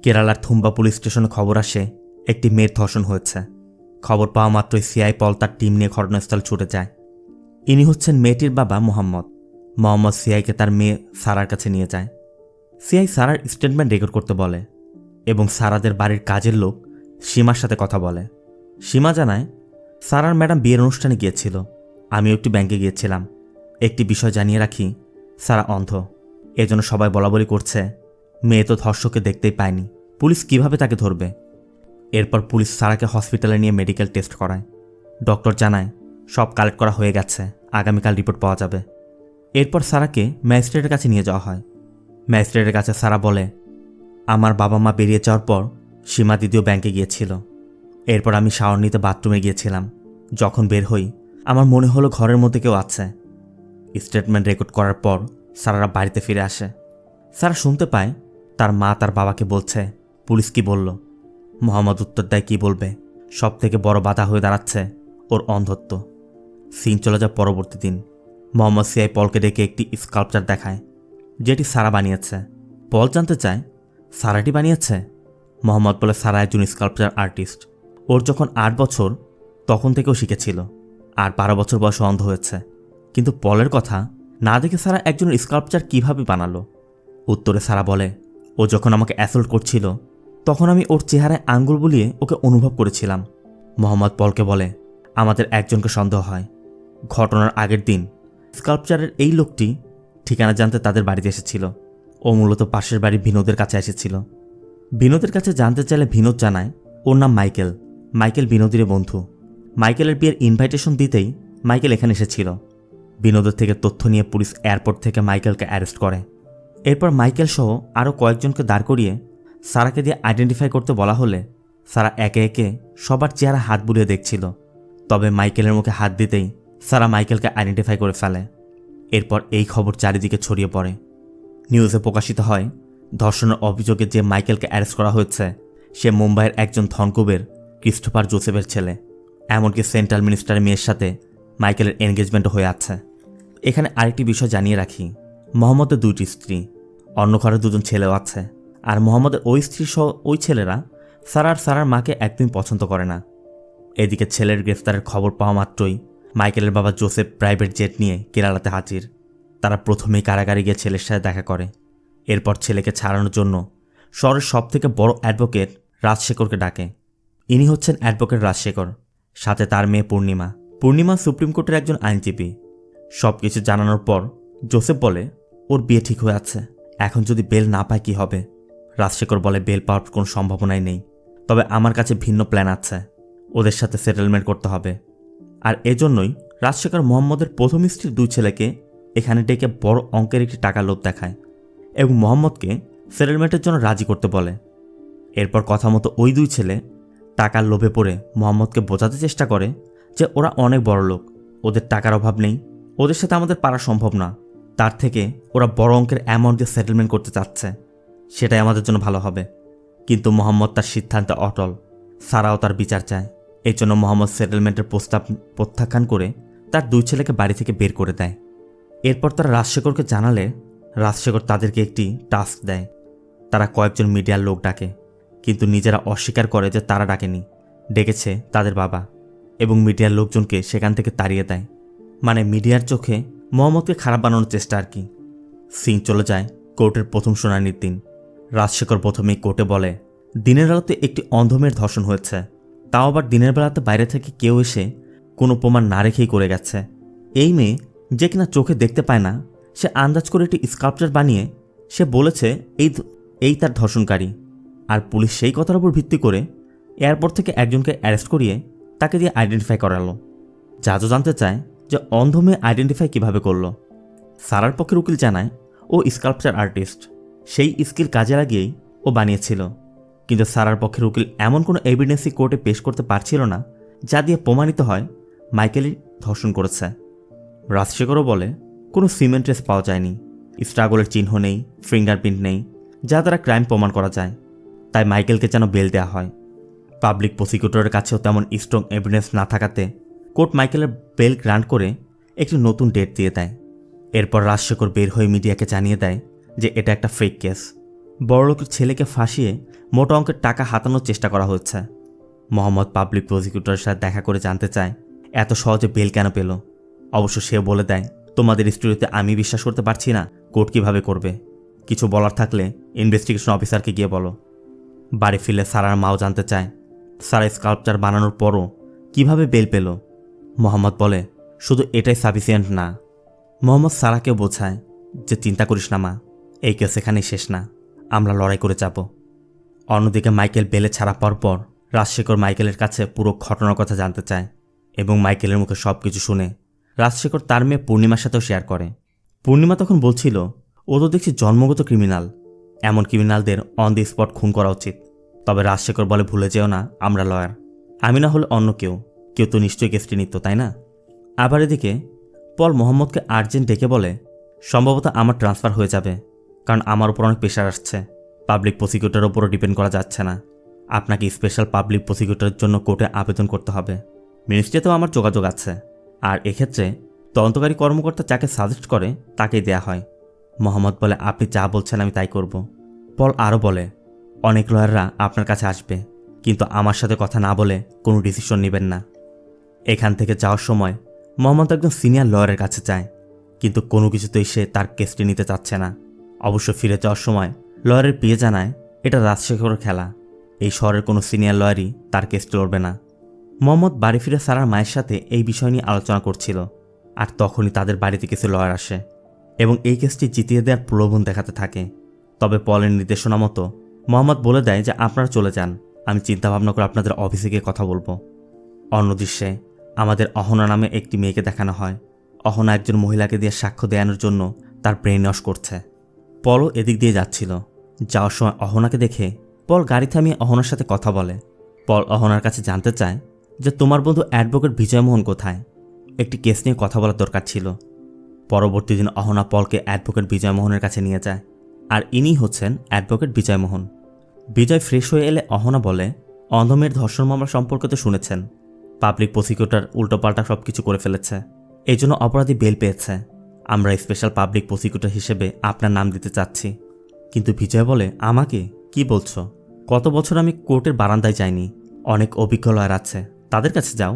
কেরালার থুম্বা পুলিশ স্টেশনে খবর আসে একটি মেয়ের ধর্ষণ হয়েছে। খবর পাওয়া মাত্রই সিআই পল তার টিম নিয়ে ঘটনাস্থলে ছুটে যায়। ইনি হচ্ছেন মেয়েটির বাবা মোহাম্মদ। মোহাম্মদ সিআইকে তার মেয়ে সারার কাছে নিয়ে যায়। সিআই সারার স্টেটমেন্ট রেকর্ড করতে বলে এবং সারাদের বাড়ির কাজের লোক সীমার সাথে কথা বলে। সীমা জানায়, সারার ম্যাডাম বিয়ের অনুষ্ঠানে গিয়েছিল, আমিও একটি ব্যাংকে গিয়েছিলাম। একটি বিষয় জানিয়ে রাখি, সারা অন্ধ, এজন্য সবাই বলাবলি করছে মেয়ে তো ধর্ষককে দেখতেই পায়নি, পুলিশ কিভাবে তাকে ধরবে। এরপর পুলিশ সারাকে হসপিটালে নিয়ে মেডিকেল টেস্ট করায়। ডক্টর জানায় সব কালেক্ট করা হয়ে গেছে, আগামীকাল রিপোর্ট পাওয়া যাবে। এরপর সারাকে ম্যাজিস্ট্রেটের কাছে নিয়ে যাওয়া হয়। ম্যাজিস্ট্রেটের কাছে সারা বলে, আমার বাবা মা বেরিয়ে যাওয়ার পর সীমা দিদিও ব্যাংকে গিয়েছিল। এরপর আমি শাওয়ার নিতে বাথরুমে গিয়েছিলাম। যখন বের হই আমার মনে হলো ঘরের মধ্যে কেউ আছে। স্টেটমেন্ট রেকর্ড করার পর সারারা বাড়িতে ফিরে আসে। সারা শুনতে পায় তার মা তার বাবাকে বলছে, পুলিশ কি বলল? মোহাম্মদ উত্তর দেয়, কি বলবে, সব থেকে বড় বাধা হয়ে দাঁড়াচ্ছে ওর অন্ধত্ব। সিন চলে যায় পরবর্তী দিন। মোহাম্মদ সিআই পলকে ডেকে একটি স্কাল্পচার দেখায়, যেটি সারা বানিয়েছে। পল জানতে চায়, সারাটি বানিয়েছে? মোহাম্মদ বলে, সারা একজন স্কাল্পচার আর্টিস্ট। ওর যখন 8 বছর তখন থেকেও শিখেছিল, আর 12 বছর বয়সে অন্ধ হয়েছে। কিন্তু পলের কথা না দেখে সারা একজন স্কাল্পচার কিভাবে বানালো? উত্তরে সারা বলে, ও যখন আমাকে অ্যাসল্ট করছিল তখন আমি ওর চেহারায় আঙ্গুল বুলিয়ে ওকে অনুভব করেছিলাম। মোহাম্মদ পলকে বলে, আমাদের একজনকে সন্দেহ হয়। ঘটনার আগের দিন স্কাল্পচারের এই লোকটি ঠিকানা জানতে তাদের বাড়িতে এসেছিল। ও মূলত পাশের বাড়ি বিনোদের কাছে এসেছিল। বিনোদের কাছে জানতে চাইলে বিনোদ জানায় ওর নাম মাইকেল। মাইকেল বিনোদের বন্ধু। মাইকেলের বিয়ের ইনভাইটেশন দিতেই মাইকেল এখানে এসেছিল। বিনোদের থেকে তথ্য নিয়ে পুলিশ এয়ারপোর্ট থেকে মাইকেলকে অ্যারেস্ট করে। এরপর মাইকেল সহ আরও কয়েকজনকে দাঁড় করিয়ে সারাকে দিয়ে আইডেন্টিফাই করতে বলা হলে সারা একে একে সবার চেহারা হাত বুলিয়ে দেখছিল। তবে মাইকেলের মুখে হাত দিতেই সারা মাইকেলকে আইডেন্টিফাই করে ফেলে। এরপর এই খবর চারিদিকে ছড়িয়ে পড়ে। নিউজে প্রকাশিত হয়, ধর্ষণের অভিযোগে যে মাইকেলকে অ্যারেস্ট করা হয়েছে সে মুম্বাইয়ের একজন ধনকুবের ক্রিস্টোফার জোসেফের ছেলে। এমনকি সেন্ট্রাল মিনিস্টারের মেয়ের সাথে মাইকেলের এনগেজমেন্টও হয়ে আছে। এখানে আরেকটি বিষয় জানিয়ে রাখি, মোহাম্মদের 2টি স্ত্রী, অন্য ঘরে 2জন ছেলেও আছে। আর মোহাম্মদের ওই স্ত্রী সহ ওই ছেলেরা সারার মাকে একদমই পছন্দ করে না। এদিকে ছেলের গ্রেফতারের খবর পাওয়া মাত্রই মাইকেলের বাবা জোসেফ প্রাইভেট জেট নিয়ে কেরালাতে হাজির। তারা প্রথমেই কারাগারে গিয়ে ছেলের সাথে দেখা করে। এরপর ছেলেকে ছাড়ানোর জন্য শহরের সবথেকে বড় অ্যাডভোকেট রাজশেখরকে ডাকে। ইনি হচ্ছেন অ্যাডভোকেট রাজশেখর, সাথে তার মেয়ে পূর্ণিমা। পূর্ণিমা সুপ্রিম কোর্টের একজন আইনজীবী। সব কিছু জানানোর পর জোসেফ বলে, ওর বিয়ে ঠিক হয়ে আছে, এখন যদি বেল না পায় কি হবে? রাজশেখর বলে, বেল পাওয়ার কোনো সম্ভাবনাই নেই, তবে আমার কাছে ভিন্ন প্ল্যান আছে, ওদের সাথে সেটেলমেন্ট করতে হবে। আর এজন্যই রাজশেখর মোহাম্মদের প্রথম স্ত্রীর 2 ছেলেকে এখানে ডেকে বড় অঙ্কের একটি টাকার লোভ দেখায় এবং মোহাম্মদকে সেটেলমেন্টের জন্য রাজি করতে বলে। এরপর কথা মতো ওই 2 ছেলে টাকার লোভে পড়ে মোহাম্মদকে বোঝাতে চেষ্টা করে যে ওরা অনেক বড় লোক, ওদের টাকার অভাব নেই, ওদের সাথে আমাদের পারা সম্ভব না, তার থেকে ওরা বড় অঙ্কের অ্যামাউন্ট দিয়ে সেটেলমেন্ট করতে চাচ্ছে, সেটাই আমাদের জন্য ভালো হবে। কিন্তু মোহাম্মদ তার সিদ্ধান্তে অটল। সারাও তার বিচার চায়। এই জন্য মোহাম্মদ সেটেলমেন্টের প্রস্তাব প্রত্যাখ্যান করে তার 2 ছেলেকে বাড়ি থেকে বের করে দেয়। এরপর তারা রাজশেখরকে জানালে রাজশেখর তাদেরকে একটি টাস্ক দেয়। তারা কয়েকজন মিডিয়ার লোক ডাকে, কিন্তু নিজেরা অস্বীকার করে যে তারা ডাকেনি, ডেকেছে তাদের বাবা, এবং মিডিয়ার লোকজনকে সেখান থেকে তাড়িয়ে দেয়। মানে মিডিয়ার চোখে মোহাম্মদকে খারাপ বানানোর চেষ্টা আর কি। সিন চলে যায় কোর্টের প্রথম শুনানির দিন। রাজশেখর প্রথমেই কোর্টে বলে, দিনের আলোতে একটি অন্ধ মেয়ের ধর্ষণ হয়েছে, তাও আবার দিনের বেলাতে বাইরে থেকে কেউ এসে কোনো প্রমাণ না রেখেই করে গেছে। এই মেয়ে যে কিনা চোখে দেখতে পায় না, সে আন্দাজ করে একটি স্কাল্পচার বানিয়ে সে বলেছে এই তার ধর্ষণকারী। আর পুলিশ সেই কথার উপর ভিত্তি করে এয়ারপোর্ট থেকে একজনকে অ্যারেস্ট করিয়ে তাকে দিয়ে আইডেন্টিফাই করালো। জাজও জানতে চায় যে অন্ধ মেয়ে আইডেন্টিফাই কীভাবে করলো। সারার পক্ষের উকিল জানায় ও স্কাল্পচার আর্টিস্ট, সেই স্কিল কাজে লাগিয়েই ও বানিয়েছিল। কিন্তু সারার পক্ষের উকিল এমন কোনো এভিডেন্সই কোর্টে পেশ করতে পারছিল না যা দিয়ে প্রমাণিত হয় মাইকেলই ধর্ষণ করেছে। রাজশেখরও বলে, কোনো সিমেন্ট ট্রেস পাওয়া যায়নি, স্ট্রাগলের চিহ্ন নেই, ফিঙ্গারপ্রিন্ট নেই যা দ্বারা ক্রাইম প্রমাণ করা যায়, তাই মাইকেলকে যেন বেল দেওয়া হয়। পাবলিক প্রসিকিউটরের কাছেও তেমন স্ট্রং এভিডেন্স না থাকাতে কোর্ট মাইকেলের বেল গ্রান্ট করে একটি নতুন ডেট দিয়ে দেয়। এরপর রাজশেখর বের হয়ে মিডিয়াকে জানিয়ে দেয় যে এটা একটা ফেক কেস, বড়লোকের ছেলেকে ফাঁসিয়ে মোটা অঙ্কের টাকা হাতানোর চেষ্টা করা হচ্ছে। মোহাম্মদ পাবলিক প্রসিকিউটরের সাথে দেখা করে জানতে চায় এত সহজে বেল কেন পেল। অবশ্য সে বলে দেয়, তোমাদের স্টোরিতে আমি বিশ্বাস করতে পারছি না, কোর্ট কীভাবে করবে। কিছু বলার থাকলে ইনভেস্টিগেশন অফিসারকে গিয়ে বলো। বাড়ি ফিরলে সারার মাও জানতে চায় সারা স্কাল্পচার বানানোর পরও কিভাবে বেল পেল। মোহাম্মদ বলে, শুধু এটাই সাফিসিয়েন্ট না। মোহাম্মদ সারাকে বোঝায় যে চিন্তা করিস না মা, এই কেস এখানেই শেষ না, আমরা লড়াই করে যাব। অন্যদিকে মাইকেল বেলে ছাড়া পাওয়ার পর রাজশেখর মাইকেলের কাছে পুরো ঘটনার কথা জানতে চায় এবং মাইকেলের মুখে সব কিছু শুনে রাজশেখর তার মেয়ে পূর্ণিমার সাথেও শেয়ার করে। পূর্ণিমা তখন বলছিল, ও তো দেখছি জন্মগত ক্রিমিনাল, এমন ক্রিমিনালদের অন দি স্পট খুন করা উচিত। তবে রাজশেখর বলে, ভুলে যেও না আমরা লয়ার, আমি না হলে অন্য কেউ তো নিশ্চয়ই কেসটি নিত, তাই না? আবার এদিকে পল মোহাম্মদকে আর্জেন্ট ডেকে বলে, সম্ভবত আমার ট্রান্সফার হয়ে যাবে, কারণ আমার উপর অনেক প্রেশার আসছে, পাবলিক প্রসিকিউটরের উপরও ডিপেন্ড করা যাচ্ছে না। আপনাকে স্পেশাল পাবলিক প্রসিকিউটরের জন্য কোর্টে আবেদন করতে হবে। মিনিস্ট্রিতেও আমার যোগাযোগ আছে, আর এক্ষেত্রে তদন্তকারী কর্মকর্তা যাকে সাজেস্ট করে তাকেই দেয়া হয়। মোহাম্মদ বলে, আপনি যা বলছেন আমি তাই করব। পল আরও বলে, অনেক লয়াররা আপনার কাছে আসবে, কিন্তু আমার সাথে কথা না বলে কোনো ডিসিশন নেবেন না। এখান থেকে যাওয়ার সময় মোহাম্মদ একজন সিনিয়র লয়ারের কাছে যায়, কিন্তু কোনো কিছুতেই সে তার কেসটি নিতে চাচ্ছে না। অবশ্য ফিরে যাওয়ার সময় লয়ারের পিএ জানায় এটা রাজশেখরের খেলা, এই শহরের কোনো সিনিয়র লয়ারই তার কেসটি লড়বে না। মোহাম্মদ বাড়ি ফিরে সারার মায়ের সাথে এই বিষয় নিয়ে আলোচনা করছিল, আর তখনই তাদের বাড়িতে কিছু লয়ার আসে এবং এই কেসটি জিতিয়ে দেওয়ার প্রলোভন দেখাতে থাকে। তবে পলের নির্দেশনা মতো মোহাম্মদ বলে দেয় যে আপনারা চলে যান, আমি চিন্তাভাবনা করে আপনাদের অফিসে গিয়ে কথা বলবো। অন্য দৃশ্যে আমাদের অহনা নামে একটি মেয়েকে দেখানো হয়। অহনা একজন মহিলাকে দিয়ে সাক্ষ্য দেয়ানোর জন্য তার ব্রেন ওয়াশ করছে। পলও এদিক দিয়ে যাচ্ছিল। যাওয়ার সময় অহনাকে দেখে পল গাড়ি থামিয়ে অহনার সাথে কথা বলে। পল অহনার কাছে জানতে চায় যে তোমার বন্ধু অ্যাডভোকেট বিজয়মোহন কোথায়, একটি কেস নিয়ে কথা বলার দরকার ছিল। পরবর্তী দিন অহনা পলকে অ্যাডভোকেট বিজয়মোহনের কাছে নিয়ে যায়, আর ইনি হচ্ছেন অ্যাডভোকেট বিজয়মোহন। বিজয় ফ্রেশ হয়ে এলে অহনা বলে, অন্ধমের ধর্ষণ মামলা সম্পর্কে তো শুনেছেন, পাবলিক প্রসিকিউটর উল্টোপাল্টা সব কিছু করে ফেলেছে, এই জন্য অপরাধী বেল পেয়েছে। আমরা স্পেশাল পাবলিক প্রসিকিউটর হিসেবে আপনার নাম দিতে চাচ্ছি। কিন্তু বিজয় বলে, আমাকে কি বলছো? কত বছর আমি কোর্টের বারান্দায় যাইনি, অনেক অভিজ্ঞ লয়ার আছে, তাদের কাছে যাও।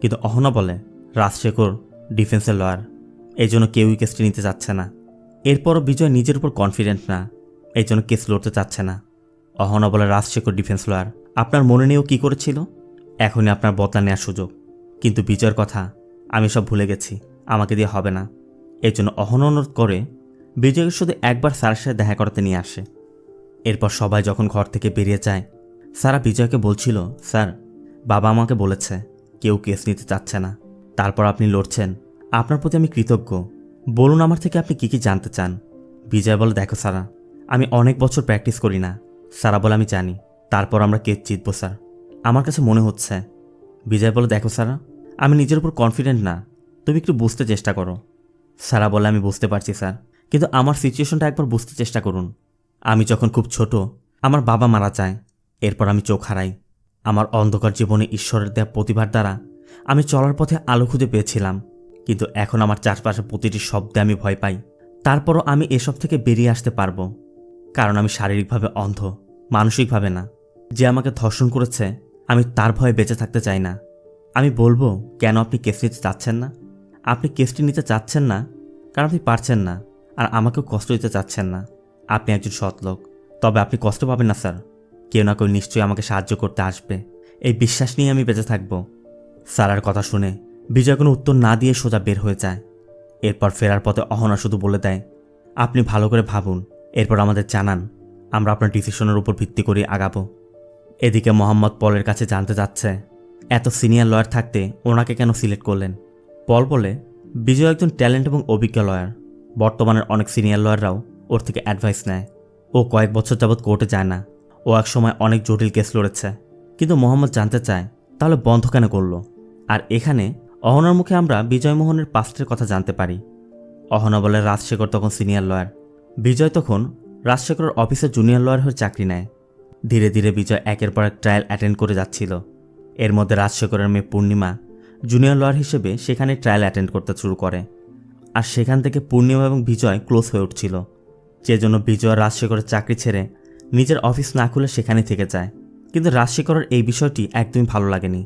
কিন্তু অহনা বলে, রাজশেখর ডিফেন্সের লয়ার, এই জন্য কেউই কেসটি নিতে চাচ্ছে না। এরপরও বিজয় নিজের উপর কনফিডেন্ট না, এই জন্য কেস লড়তে চাচ্ছে না। অহনা বলে, রাজশেখর ডিফেন্স লয়ার, আপনার মনে নিয়েও কী করেছিল, এখনই আপনার বদলা নেওয়ার সুযোগ। কিন্তু বিজয়ের কথা আমি সব ভুলে গেছি, আমাকে দিয়ে হবে না। এই জন্য অহনা অনুরোধ করে বিজয়কে শুধু একবার স্যারের সাথে দেখা করাতে নিয়ে আসে। এরপর সবাই যখন ঘর থেকে বেরিয়ে যায়, সারা বিজয়কে বলছিল, স্যার বাবা আমাকে বলেছে কেউ কেস নিতে চাচ্ছে না, তারপর আপনি লড়ছেন, আপনার প্রতি আমি কৃতজ্ঞ, বলুন আমার থেকে আপনি কি কি জানতে চান। বিজয় বলে, দেখো সারা, আমি অনেক বছর প্র্যাকটিস করি না। সারা বলে, আমি জানি, তারপর আমরা কেস জিতবো স্যার, আমার কাছে মনে হচ্ছে। বিজয় বলে, দেখো সারা, আমি নিজের উপর কনফিডেন্ট না, তুমি একটু বুঝতে চেষ্টা করো। সারা বলে, আমি বুঝতে পারছি স্যার, কিন্তু আমার সিচুয়েশনটা একবার বুঝতে চেষ্টা করুন। আমি যখন খুব ছোট আমার বাবা মারা যায়, এরপর আমি চোখ হারাই। আমার অন্ধকার জীবনে ঈশ্বরের দেয়া প্রতিভার দ্বারা আমি চলার পথে আলো খুঁজে পেয়েছিলাম, কিন্তু এখন আমার চারপাশে প্রতিটি শব্দে আমি ভয় পাই। তারপরও আমি এসব থেকে বেরিয়ে আসতে পারবো, কারণ আমি শারীরিকভাবে অন্ধ, মানসিকভাবে না। যে আমাকে ধর্ষণ করেছে আমি তার ভয়ে বেঁচে থাকতে চাই না। আমি বলবো, কেন আপনি কেস নিতে চাচ্ছেন না? আপনি কেসটি নিতে চাচ্ছেন না কারণ আপনি পারছেন না, আর আমাকেও কষ্ট দিতে চাচ্ছেন না। আপনি একজন সৎ লোক, তবে আপনি কষ্ট পাবেন না স্যার, কেউ না কেউ নিশ্চয়ই আমাকে সাহায্য করতে আসবে, এই বিশ্বাস নিয়ে আমি বেঁচে থাকব। স্যারের কথা শুনে বিজয় কোনো উত্তর না দিয়ে সোজা বের হয়ে যায়। এরপর ফেরার পথে অহনা শুধু বলে দেয়, আপনি ভালো করে ভাবুন, এরপর আমাদের জানান, আমরা আপনার ডিসিশনের উপর ভিত্তি করে আগাবো। এদিকে মোহাম্মদ পলের কাছে জানতে চাচ্ছে এত সিনিয়র লয়ার থাকতে ওনাকে কেন সিলেক্ট করলেন। পল বলে, বিজয় একজন ট্যালেন্ট এবং অভিজ্ঞ লয়ার, বর্তমানের অনেক সিনিয়র লয়াররাও ওর থেকে অ্যাডভাইস নেয়। ও কয়েক বছর যাবৎ কোর্টে যায় না, ও একসময় অনেক জটিল কেস লড়েছে। কিন্তু মোহাম্মদ জানতে চায় তাহলে বন্ধ কেন করলো। আর এখানে অহনার মুখে আমরা বিজয়মোহনের পাস্টের কথা জানতে পারি। অহনা বলে, রাজশেখর তখন সিনিয়র লয়ার, বিজয় তখন রাজশেখরের অফিসে জুনিয়র লয়ার হয়ে চাকরি নেয়। ধীরে ধীরে বিজয় একের পর এক ট্রায়াল অ্যাটেন্ড করে যাচ্ছিল। এর মধ্যে রাজশেখরের মেয়ে পূর্ণিমা জুনিয়র লয়ার হিসেবে সেখানে ট্রায়াল অ্যাটেন্ড করতে শুরু করে, আর সেখান থেকে পূর্ণিমা এবং বিজয় ক্লোজ হয়ে উঠছিল। যে জন্য বিজয় রাজশেখরের চাকরি ছেড়ে নিজের অফিস না খুলে সেখানে থেকে যায়। কিন্তু রাজশেখরের এই বিষয়টি একদমই ভালো লাগেনি।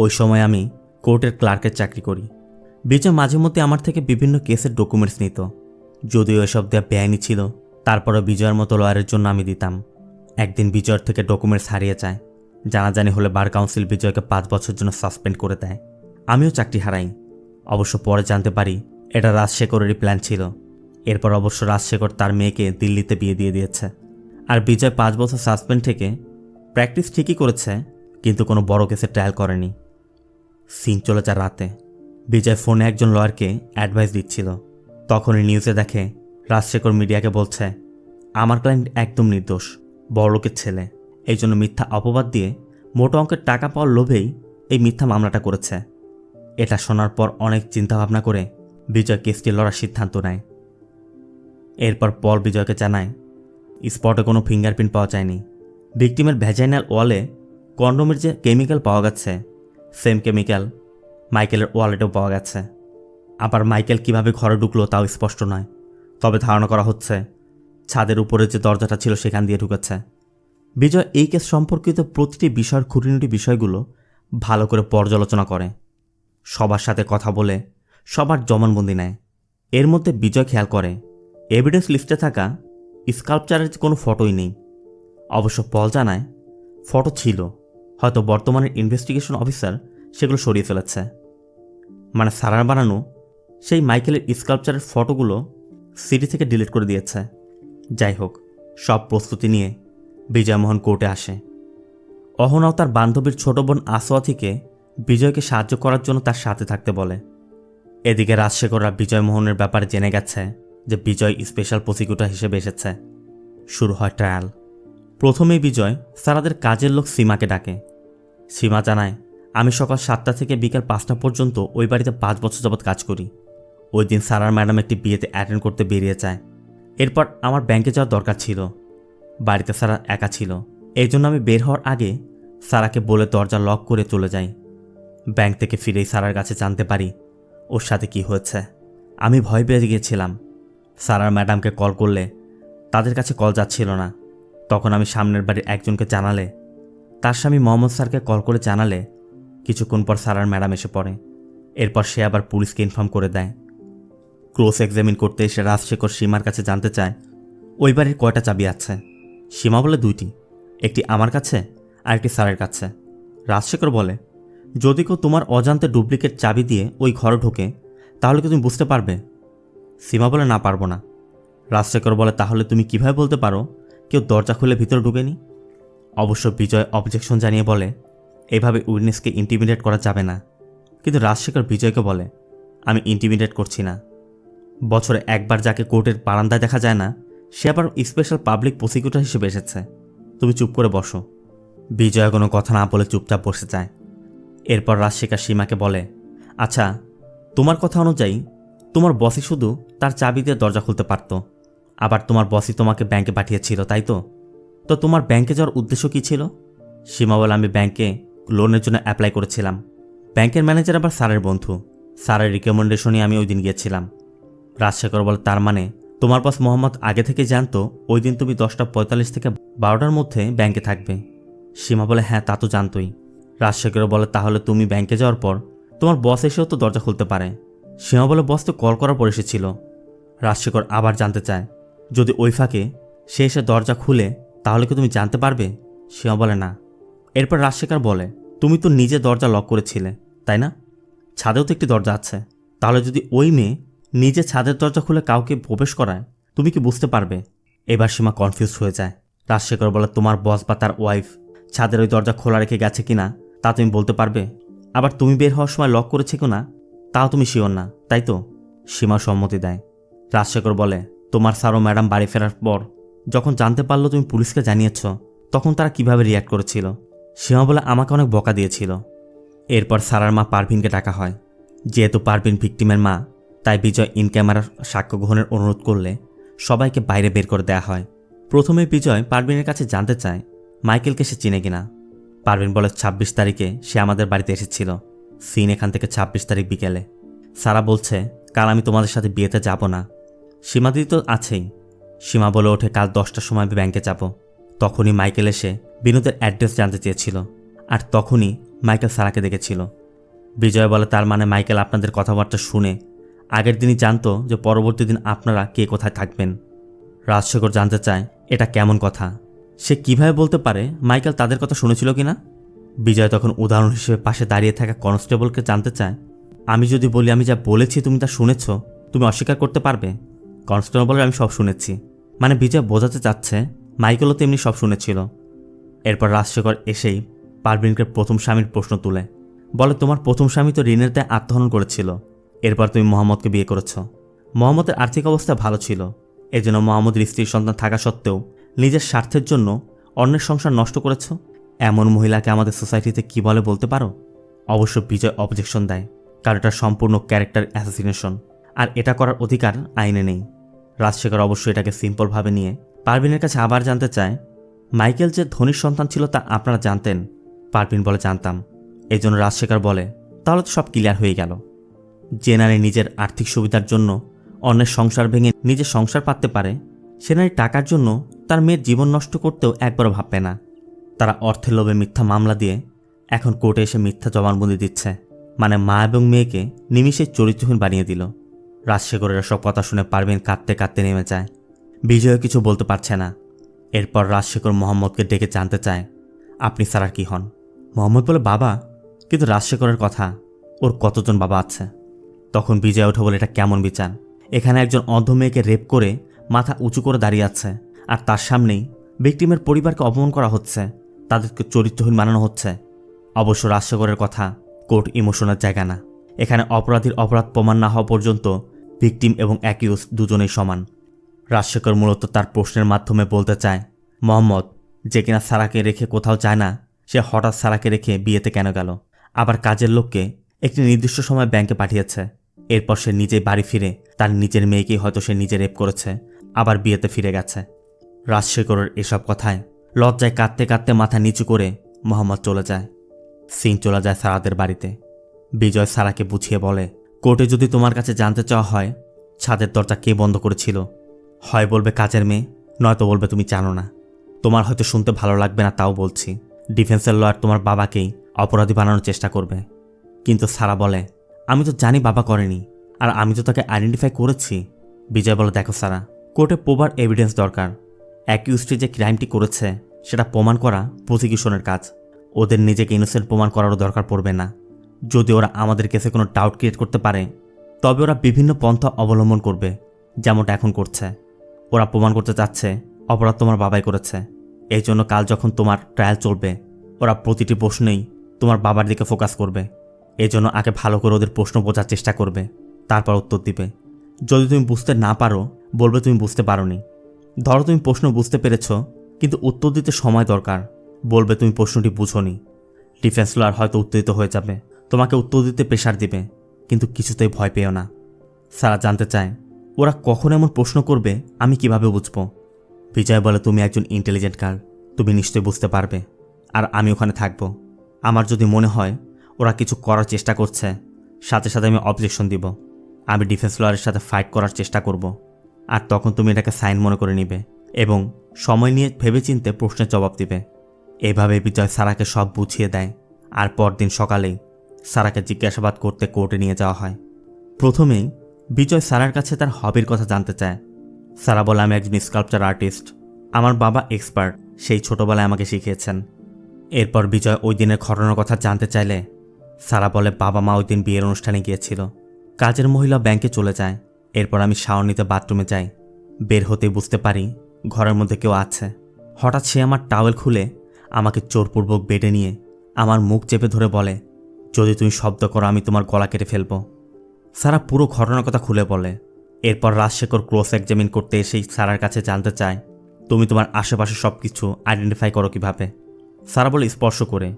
ওই সময় আমি কোর্টের ক্লার্কের চাকরি করি। বিজয় মাঝে মধ্যে আমার থেকে বিভিন্ন কেসের ডকুমেন্টস নিত। যদিও এসব দেওয়া বেআইনি ছিল, তারপরও বিজয়ের মতো লয়ারের জন্য আমি দিতাম। একদিন বিজয়ের থেকে ডকুমেন্টস হারিয়ে যায়। জানাজানি হলে বার কাউন্সিল বিজয়কে 5 বছরের জন্য সাসপেন্ড করে দেয়। আমিও চাকরি হারাই। অবশ্য পরে জানতে পারি এটা রাজশেখরেরই প্ল্যান ছিল। এরপর অবশ্য রাজশেখর তার মেয়েকে দিল্লিতে বিয়ে দিয়ে দিয়েছে। আর বিজয় 5 বছর সাসপেন্ড থেকে প্র্যাকটিস ঠিকই করেছে, কিন্তু কোনো বড় কেসে ট্রায়াল করেনি। সিন চলে যায় রাতে। বিজয় ফোনে একজন লয়ারকে অ্যাডভাইস দিচ্ছিল। তখনই নিউজে দেখে রাজশেখর মিডিয়াকে বলছে, আমার ক্লায়েন্ট একদম নির্দোষ, বড়লোকের ছেলে, এই জন্য মিথ্যা অপবাদ দিয়ে মোটা অঙ্কের টাকা পাওয়ার লোভেই এই মিথ্যা মামলাটা করেছে। এটা শোনার পর অনেক চিন্তাভাবনা করে বিজয় কেসটি লড়ার সিদ্ধান্ত নেয়। এরপর পল বিজয়কে জানায় স্পটে কোনো ফিঙ্গারপ্রিন্ট পাওয়া যায়নি। ভিকটিমের ভ্যাজাইনাল ওয়ালে কন্ডোমের যে কেমিক্যাল পাওয়া গেছে, সেম কেমিক্যাল মাইকেলের ওয়ালেটেও পাওয়া গেছে। আবার মাইকেল কিভাবে ঘরে ঢুকলো তাও স্পষ্ট নয়, তবে ধারণা করা হচ্ছে ছাদের উপরে যে দরজাটা ছিল সেখান দিয়ে ঢুকেছে। বিজয় এই কেস সম্পর্কিত প্রতিটি বিষয়ের খুঁটিনাটি বিষয়গুলো ভালো করে পর্যালোচনা করে, সবার সাথে কথা বলে সবার জবানবন্দি নেয়। এর মধ্যে বিজয় খেয়াল করে এভিডেন্স লিস্টে থাকা স্কাল্পচারের কোনো ফটোই নেই। অবশ্য পল জানায় ফটো ছিল, হয়তো বর্তমানের ইনভেস্টিগেশন অফিসার সেগুলো সরিয়ে ফেলেছে। মানে সারার বানানো সেই মাইকেলের স্কাল্পচারের ফটোগুলো সিডি থেকে ডিলিট করে দিয়েছে। যাই হোক, সব প্রস্তুতি নিয়ে বিজয়মোহন কোর্টে আসে। অহনাও তার বান্ধবীর ছোট বোন আসোয়াথিকে বিজয়কে সাহায্য করার জন্য তার সাথে থাকতে বলে। এদিকে রাজশেখররা বিজয়মোহনের ব্যাপারে জেনে গেছে যে বিজয় স্পেশাল প্রসিকিউটর হিসেবে এসেছে। শুরু হয় ট্রায়াল। প্রথমেই বিজয় সারাদের কাজের লোক সীমাকে ডাকে। সীমা জানায়, আমি সকাল 7টা থেকে বিকাল 5টা পর্যন্ত ওই বাড়িতে 5 বছর যাবৎ কাজ করি। ওই দিন সারার ম্যাডাম একটি বিয়েতে অ্যাটেন্ড করতে বেরিয়ে যায়। এরপর আমার ব্যাংকে যাওয়ার দরকার ছিল। বাড়িতে সারা একা ছিল, এই জন্য আমি বের হওয়ার আগে সারাকে বলে দরজা লক করে চলে যাই। ব্যাংক থেকে ফিরেই সারার কাছে জানতে পারি ওর সাথে কি হয়েছে। আমি ভয় পেয়ে গিয়েছিলাম। সারার ম্যাডামকে কল করলে তাদের কাছে কল যাচ্ছিল না। তখন আমি সামনের বাড়ির একজনকে জানালে তার স্বামী মোহাম্মদ স্যারকে কল করে জানালে কিছুক্ষণ পর সারার ম্যাডাম এসে পড়ে। এরপর সে আবার পুলিশকে ইনফর্ম করে দেয়। ক্লোজ এক্সামিন করতে এসে রাজশেখর সীমার কাছে জানতে চায় ওই বাড়ির কয়টা চাবি আছে। সীমা বলে 2টি, একটি আমার কাছে আর একটি স্যারের কাছে। রাজশেখর বলে, যদি কেউ তোমার অজান্তে ডুপ্লিকেট চাবি দিয়ে ওই ঘরে ঢোকে তাহলে কি তুমি বুঝতে পারবে? সীমা বলে, না, পারবো না। রাজশেখর বলে, তাহলে তুমি কিভাবে বলতে পারো কেউ দরজা খুলে ভিতরে ঢুকেনি? অবশ্য বিজয় অবজেকশন জানিয়ে বলে, এভাবে উইটনেসকে ইন্টিমিডেট করা যাবে না। কিন্তু রাজশেখর বিজয়কে বলে, আমি ইন্টিমিডেট করছি না। বছরে একবার যাকে কোর্টের বারান্দায় দেখা যায় না সে আবার স্পেশাল পাবলিক প্রসিকিউটর হিসেবে এসেছে। তুমি চুপ করে বসো। বিজয় কোনো কথা না বলে চুপচাপ বসে যায়। এরপর রাজশেখর সীমাকে বলে, আচ্ছা, তোমার কথা অনুযায়ী তোমার বসই শুধু তার চাবি দিয়ে দরজা খুলতে পারত, আবার তোমার বসই তোমাকে ব্যাংকে পাঠিয়েছিল, তাই তো? তো তোমার ব্যাংকে যাওয়ার উদ্দেশ্য কী ছিল? সীমা বলে, আমি ব্যাংকে লোনের জন্য অ্যাপ্লাই করেছিলাম। ব্যাংকের ম্যানেজার আবার স্যারের বন্ধু, স্যারের রিকমেন্ডেশনই আমি ওই দিন গিয়েছিলাম। রাজশেখর বলে, তার মানে তোমার বস মোহাম্মদ আগে থেকে জানতো ওই দিন তুমি 10:45 থেকে 12টার মধ্যে ব্যাংকে থাকবে? সীমা বলে, হ্যাঁ, তা তো জানতোই। রাজশেখর বলে, তাহলে তুমি ব্যাংকে যাওয়ার পর তোমার বস এসেও তো দরজা খুলতে পারে। সীমা বলে, বস তো কল করার পর এসেছিল। রাজশেখর আবার জানতে চায়, যদি ওই ফাঁকে সে এসে দরজা খুলে তাহলে কি তুমি জানতে পারবে? সীমা বলে, না। এরপর রাজশেখর বলে, তুমি তো নিজে দরজা লক করেছিলে, তাই না? ছাদেও তো একটি দরজা আছে। তাহলে যদি ওই মেয়ে নিজে ছাদের দরজা খুলে কাউকে প্রবেশ করায় তুমি কি বুঝতে পারবে? এবার সীমা কনফিউজ হয়ে যায়। রাজশেখর বলে, তোমার বস বা তার ওয়াইফ ছাদের ওই দরজা খোলা রেখে গেছে কিনা তা তুমি বলতে পারবে? আবার তুমি বের হওয়ার সময় লক করেছে কিনা তাও তুমি শিওর না, তাই তো? সীমা সম্মতি দেয়। রাজশেখর বলে, তোমার স্যার ও ম্যাডাম বাড়ি ফেরার পর যখন জানতে পারলো তুমি পুলিশকে জানিয়েছ তখন তারা কিভাবে রিয়্যাক্ট করেছিল? সীমা বলে, আমাকে অনেক বকা দিয়েছিল। এরপর সারার মা পারভিনকে ডাকা হয়। যেহেতু পারভিন ভিকটিমের মা, তাই বিজয় ইন ক্যামেরার সাক্ষ্য গ্রহণের অনুরোধ করলে সবাইকে বাইরে বের করে দেওয়া হয়। প্রথমে বিজয় পারভিনের কাছে জানতে চায় মাইকেলকে সে চিনে কিনা। পারভিন বলে, 26 তারিখে সে আমাদের বাড়িতে এসেছিল। সিন এখান থেকে 26 তারিখ বিকেলে। সারা বলছে, কাল আমি তোমাদের সাথে বিয়েতে যাব না। সীমাদি তো আছেই, সীমা বলে ওঠে, কাল 10টার সময় আমি ব্যাংকে যাব। তখনই মাইকেল এসে বিনোদের অ্যাড্রেস জানতে চেয়েছিল, আর তখনই মাইকেল সারাকে দেখেছিল। বিজয় বলে, তার মানে মাইকেল আপনাদের কথাবার্তা শুনে আগের দিনই জানতো যে পরবর্তী দিন আপনারা কে কোথায় থাকবেন। রাজশেখর জানতে চায় এটা কেমন কথা, সে কিভাবে বলতে পারে মাইকেল তাদের কথা শুনেছিল কিনা। বিজয় তখন উদাহরণ হিসেবে পাশে দাঁড়িয়ে থাকা কনস্টেবলকে জানতে চায়, আমি যদি বলি আমি যা বলেছি তুমি তা শুনেছ, তুমি অস্বীকার করতে পারবে? কনস্টেবল বলে, আমি সব শুনেছি। মানে বিজয় বোঝাতে চাচ্ছে মাইকেলও তেমনি সব শুনেছিল। এরপর রাজশেখর এসেই পারভিনকে প্রথম স্বামীর প্রশ্ন তুলে বলে, তোমার প্রথম স্বামী তো ঋণের দায়ে আত্মহনন করেছিল, এরপর তুমি মোহাম্মদকে বিয়ে করেছ। মোহাম্মদের আর্থিক অবস্থা ভালো ছিল, এজন্য মোহাম্মদের স্ত্রীর সন্তান থাকা সত্ত্বেও নিজের স্বার্থের জন্য অন্যের সংসার নষ্ট করেছ। এমন মহিলাকে আমাদের সোসাইটিতে কি বলে বলতে পারো? অবশ্য বিজয় অবজেকশন দেয়, কারণ এটা সম্পূর্ণ ক্যারেক্টার অ্যাসাসিনেশন, আর এটা করার অধিকার আইনে নেই। রাজশেখর অবশ্য এটাকে সিম্পলভাবে নিয়ে পারভিনের কাছে আবার জানতে চায়, মাইকেল যে ধনীর সন্তান ছিল তা আপনারা জানতেন? পারভিন বলে, জানতাম। এই জন্য রাজশেখর বলে, তাহলে তো সব ক্লিয়ার হয়ে গেল। যে নারী নিজের আর্থিক সুবিধার জন্য অন্যের সংসার ভেঙে নিজের সংসার পাততে পারে, সে নারী টাকার জন্য তার মেয়ের জীবন নষ্ট করতেও একবারও ভাববে না। তারা অর্থের লোভে মিথ্যা মামলা দিয়ে এখন কোর্টে এসে মিথ্যা জবানবন্দি দিচ্ছে, মানে মা এবং মেয়েকে নিমিষে চরিত্রহীন বানিয়ে দিল। রাজশেখরের সব কথা শুনে পারভিন কাঁদতে কাঁদতে নেমে যায়। বিজয় কিছু বলতে পারছে না। এরপর রাজশেখর মোহাম্মদকে ডেকে জানতে চায়, আপনি সারার কি হন? মোহাম্মদ বলে, বাবা। কিন্তু রাজশেখরের কথা, ওর কতজন বাবা আছে? তখন বিজয় ওঠে বলে, এটা কেমন বিচার? এখানে একজন অন্ধ মেয়েকে রেপ করে মাথা উঁচু করে দাঁড়িয়ে আছে, আর তার সামনেই ভিকটিমের পরিবারকে অপমান করা হচ্ছে, তাদেরকে চরিত্রহীন বানানো হচ্ছে। অবশ্য রাজশেখরের কথা কোর্ট ইমোশনের জায়গা না। এখানে অপরাধীর অপরাধ প্রমাণ না হওয়া পর্যন্ত ভিকটিম এবং অ্যাকিউজ দুজনেই সমান। রাজশেখর মূলত তার প্রশ্নের মাধ্যমে বলতে চায়, মোহাম্মদ যে কিনা সারাকে রেখে কোথাও যায় না, সে হঠাৎ সারাকে রেখে বিয়েতে কেন গেল? আবার কাজের লোককে একটি নির্দিষ্ট সময় ব্যাংকে পাঠিয়েছে, এরপর সে নিজেই বাড়ি ফিরে তার নিজের মেয়েকেই হয়তো সে নিজে রেপ করেছে, আবার বিয়েতে ফিরে গেছে। রাজশেখরের এসব কথায় লজ্জায় কাঁদতে কাঁদতে মাথা নিচু করে মোহাম্মদ চলে যায়। সিং চলে যায় সারাদের বাড়িতে। বিজয় সারাকে বুঝিয়ে বলে, কোর্টে যদি তোমার কাছে জানতে চাওয়া হয় ছাদের দরজা কে বন্ধ করেছিল, হয় বলবে কাজের মেয়ে, নয়তো বলবে তুমি জানো না। তোমার হয়তো শুনতে ভালো লাগবে না, তাও বলছি, ডিফেন্সের লয়ার তোমার বাবাকেই অপরাধী বানানোর চেষ্টা করবে। কিন্তু সারা বলে, আমি তো জানি বাবা করেনি, আর আমি তো তাকে আইডেন্টিফাই করেছি। বিজয় বলে, দেখো সারা, কোর্টে প্রপার এভিডেন্স দরকার। অ্যাকিউজটি যে ক্রাইমটি করেছে সেটা প্রমাণ করা প্রসিকিউশনের কাজ। ওদের নিজেকে ইনোসেন্ট প্রমাণ করারও দরকার পড়বে না। যদি ওরা আমাদের কেসে কোনো ডাউট ক্রিয়েট করতে পারে, তবে ওরা বিভিন্ন পন্থা অবলম্বন করবে, যেমনটা এখন করছে। ওরা প্রমাণ করতে চাচ্ছে অপরাধ তোমার বাবাই করেছে। এই জন্য কাল যখন তোমার ট্রায়াল চলবে, ওরা প্রতিটি প্রশ্নেই তোমার বাবার দিকে ফোকাস করবে। এই জন্য আগে ভালো করে ওদের প্রশ্ন বোঝার চেষ্টা করবে, তারপর উত্তর দিবে। যদি তুমি বুঝতে না পারো, বলবে তুমি বুঝতে পারোনি। ধরো তুমি প্রশ্ন বুঝতে পেরেছ, কিন্তু উত্তর দিতে সময় দরকার, বলবে তুমি প্রশ্নটি বুঝোনি। ডিফেন্স লয়ার হয়তো উত্তেজিত হয়ে যাবে, তোমাকে উত্তর দিতে প্রেশার দিবে, কিন্তু কিছুতেই ভয় পেও না। সারা জানতে চায়, ওরা কখন এমন প্রশ্ন করবে আমি কিভাবে বুঝবো? বিজয় বলে, তুমি একজন ইন্টেলিজেন্ট গার্ল, তুমি নিশ্চয়ই বুঝতে পারবে, আর আমি ওখানে থাকব। আমার যদি মনে হয় ওরা কিছু করার চেষ্টা করছে, সাথে সাথে আমি অবজেকশন দিব। আমি ডিফেন্স লয়ারের সাথে ফাইট করার চেষ্টা করব, আর তখন তুমি এটাকে সাইন মনে করে নিবে এবং সময় নিয়ে ভেবেচিন্তে প্রশ্নের জবাব দিবে। এইভাবে বিজয় সারাকে সব বুঝিয়ে দেয়, আর পরদিন সকালেই সারাকে জিজ্ঞাসাবাদ করতে কোর্টে নিয়ে যাওয়া হয়। প্রথমেই বিজয় সারার কাছে তার হবির কথা জানতে চায়। সারা বলে, আমি একজন স্কাল্পচার আর্টিস্ট, আমার বাবা এক্সপার্ট, সেই ছোটবেলায় আমাকে শিখিয়েছেন। এরপর বিজয় ওই দিনের ঘটনার কথা জানতে চাইলে সারা বলে, বাবা মা ওই দিন বিয়ের অনুষ্ঠানে গিয়েছিল, কাজের মহিলা ব্যাংকে চলে যায়। এরপর আমি শাওয়ার নিতে বাথরুমে যাই, বের হতেই বুঝতে পারি ঘরের মধ্যে কেউ আছে। হঠাৎ সে আমার টাওয়েল খুলে আমাকে জোরপূর্বক বেডে নিয়ে আমার মুখ চেপে ধরে বলে, যদি তুমি শব্দ করো আমি তোমার গলা কেটে ফেলবো। সারা পুরো ঘটনার কথা খুলে বলে। এরপর রাজশেখর ক্রস এক্সামিন করতে এসেই সারার কাছে জানতে চায়, তুমি তোমার আশেপাশে সব কিছু আইডেন্টিফাই করো কিভাবে? সারা বলে, স্পর্শ করে।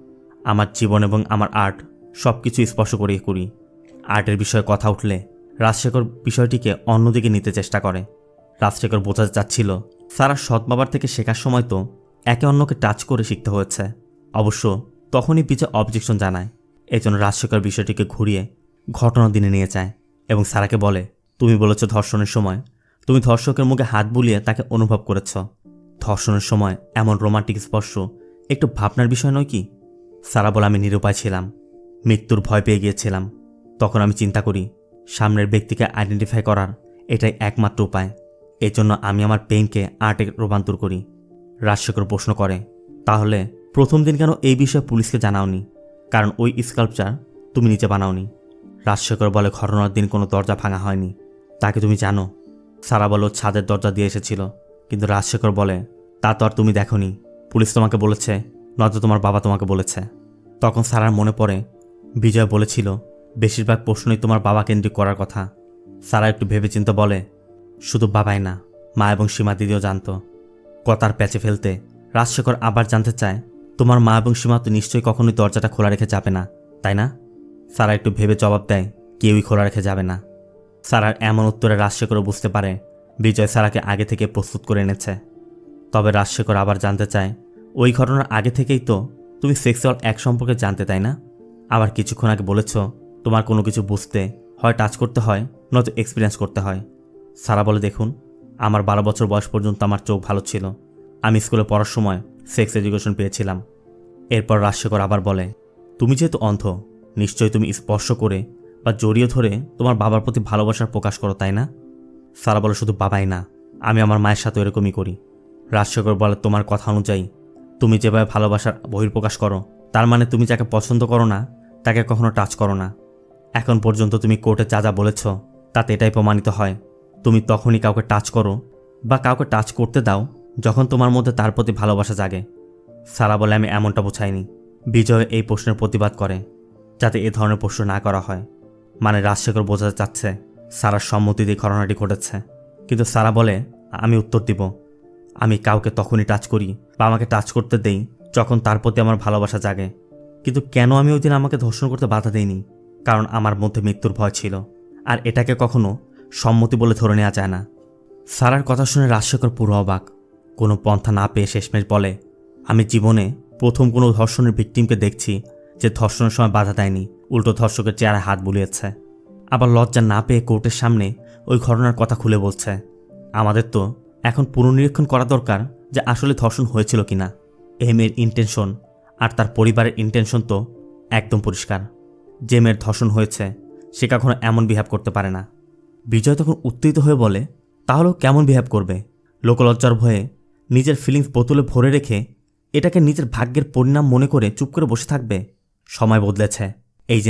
আমার জীবন এবং আমার আর্ট সব কিছু স্পর্শ করেই করি। আর্টের বিষয়ে কথা উঠলে রাজশেখর বিষয়টিকে অন্যদিকে নিতে চেষ্টা করে। রাজশেখর বোঝাতে চাচ্ছিল, সারা সৎ বাবার থেকে শেখার সময় তো একে অন্যকে টাচ করে শিখতে হয়েছে। অবশ্য তখনই বিজয় অবজেকশন জানায়। এই জন্য রাজশেখর বিষয়টিকে ঘুরিয়ে ঘটনার দিনে নিয়ে যায় এবং সারাকে বলে, তুমি বলেছ ধর্ষণের সময় তুমি ধর্ষকের মুখে হাত বুলিয়ে তাকে অনুভব করেছ। ধর্ষণের সময় এমন রোমান্টিক স্পর্শ একটু ভাবনার বিষয় নয় কি? সারা বলে, আমি নিরুপায় ছিলাম, মৃত্যুর ভয় পেয়ে গিয়েছিলাম। তখন আমি চিন্তা করি, সামনের ব্যক্তিকে আইডেন্টিফাই করার এটাই একমাত্র উপায়। এজন্য আমি আমার পেইনকে আর্টে রূপান্তর করি। রাজশেখর প্রশ্ন করে, তাহলে প্রথম দিন কেন এই বিষয়ে পুলিশকে জানাওনি? কারণ ওই স্কাল্পচার তুমি নিচে বানাওনি। রাজশেখর বলে, ঘটনার দিন কোনো দরজা ভাঙা হয়নি। তাকে তুমি জানো? সারা বলে, ছাদের দরজা দিয়ে এসেছিল। কিন্তু রাজশেখর বলে, তা তো আর তুমি দেখোনি। পুলিশ তোমাকে বলেছে, নয়তো তোমার বাবা তোমাকে বলেছে। তখন সারার মনে পড়ে বিজয় বলেছিল বেশিরভাগ প্রশ্নই তোমার বাবা কেন্দ্রিক করার কথা। সারা একটু ভেবেচিন্তে বলে, শুধু বাবাই না, মা এবং সীমা দিদিও জানতো। কথার প্যাচে ফেলতে রাজশেখর আবার জানতে চায়, তোমার মা এবং সীমা তো নিশ্চয়ই কখনোই দরজাটা খোলা রেখে যাবে না, তাই না? সারা একটু ভেবে জবাব দেয়, কেউই খোলা রেখে যাবে না। সারার এমন উত্তরে রাজশেখরও বুঝতে পারে বিজয় সারাকে আগে থেকে প্রস্তুত করে এনেছে। তবে রাজশেখর আবার জানতে চায়, ওই ঘটনার আগে থেকেই তো তুমি সেক্সুয়াল অ্যাক্ট সম্পর্কে জানতে, তাই না? আবার কিছুক্ষণ আগে বলেছ তোমার কোনো কিছু বুঝতে হয় টাচ করতে হয়, নয়তো এক্সপিরিয়েন্স করতে হয়। সারা বলে, দেখুন, আমার 12 বছর বয়স পর্যন্ত আমার চোখ ভালো ছিল। আমি স্কুলে পড়ার সময় সেক্স এডুকেশন পেয়েছিলাম। এরপর রাজশেখর আবার বলে, তুমি যেহেতু অন্ধ, নিশ্চয়ই তুমি স্পর্শ করে বা জড়িয়ে ধরে তোমার বাবার প্রতি ভালোবাসার প্রকাশ করো, তাই না? সারা বলে, শুধু বাবাই না, আমি আমার মায়ের সাথে এরকমই করি। রাজশেখর বলে, তোমার কথা অনুযায়ী তুমি যেভাবে ভালোবাসার বহির্প্রকাশ করো, তার মানে তুমি যাকে পছন্দ করো না তাকে কখনো টাচ করো না। এখন পর্যন্ত তুমি কোর্টে যা যা বলেছ তাতে এটাই প্রমাণিত হয়, তুমি তখনই কাউকে টাচ করো বা কাউকে টাচ করতে দাও যখন তোমার মধ্যে তার প্রতি ভালোবাসা জাগে। সারা বলে, আমি এমনটা বোঝাইনি। বিজয় এই প্রশ্নের প্রতিবাদ করে যাতে এ ধরনের প্রশ্ন না করা হয়। মানে রাজশেখর বোঝাতে চাচ্ছে সারার সম্মতি দিয়ে ঘটনাটি ঘটেছে। কিন্তু সারা বলে, আমি উত্তর দিব, আমি কাউকে তখনই টাচ করি বা আমাকে টাচ করতে দেই যখন তার প্রতি আমার ভালোবাসা জাগে। কিন্তু কেন আমি ওই দিন আমাকে ধর্ষণ করতে বাধা দেইনি? কারণ আমার মধ্যে মৃত্যুর ভয় ছিল, আর এটাকে কখনো সম্মতি বলে ধরে নেওয়া যায় না। সারার কথা শুনে রাজশেখর পুরো অবাক। কোনো পন্থা না পেয়ে শেষমেশ বলে, আমি জীবনে প্রথম কোনো ধর্ষণের ভিকটিমকে দেখছি যে ধর্ষণের সময় বাধা দেয়নি, উল্টো ধর্ষকের চেহারায় হাত বুলিয়েছে। আবার লজ্জা না পেয়ে কোর্টের সামনে ওই ঘটনার কথা খুলে বলছে। আমাদের তো এখন পুনর্নিরীক্ষণ করা দরকার যে আসলে ধর্ষণ হয়েছিল কিনা। এই মেয়ের ইন্টেনশন আর তার পরিবারের ইন্টেনশন তো একদম পরিষ্কার। যে মেয়ের ধর্ষণ হয়েছে সে কখনো এমন বিহেভ করতে পারে না। বিজয় তখন উত্তেজিত হয়ে বলে, তাহলেও কেমন বিহেভ করবে? লোকলজ্জার ভয়ে নিজের ফিলিংস বোতলে ভরে রেখে এটাকে নিজের ভাগ্যের পরিণাম মনে করে চুপ করে বসে থাকবে? সময় বদলেছে। এই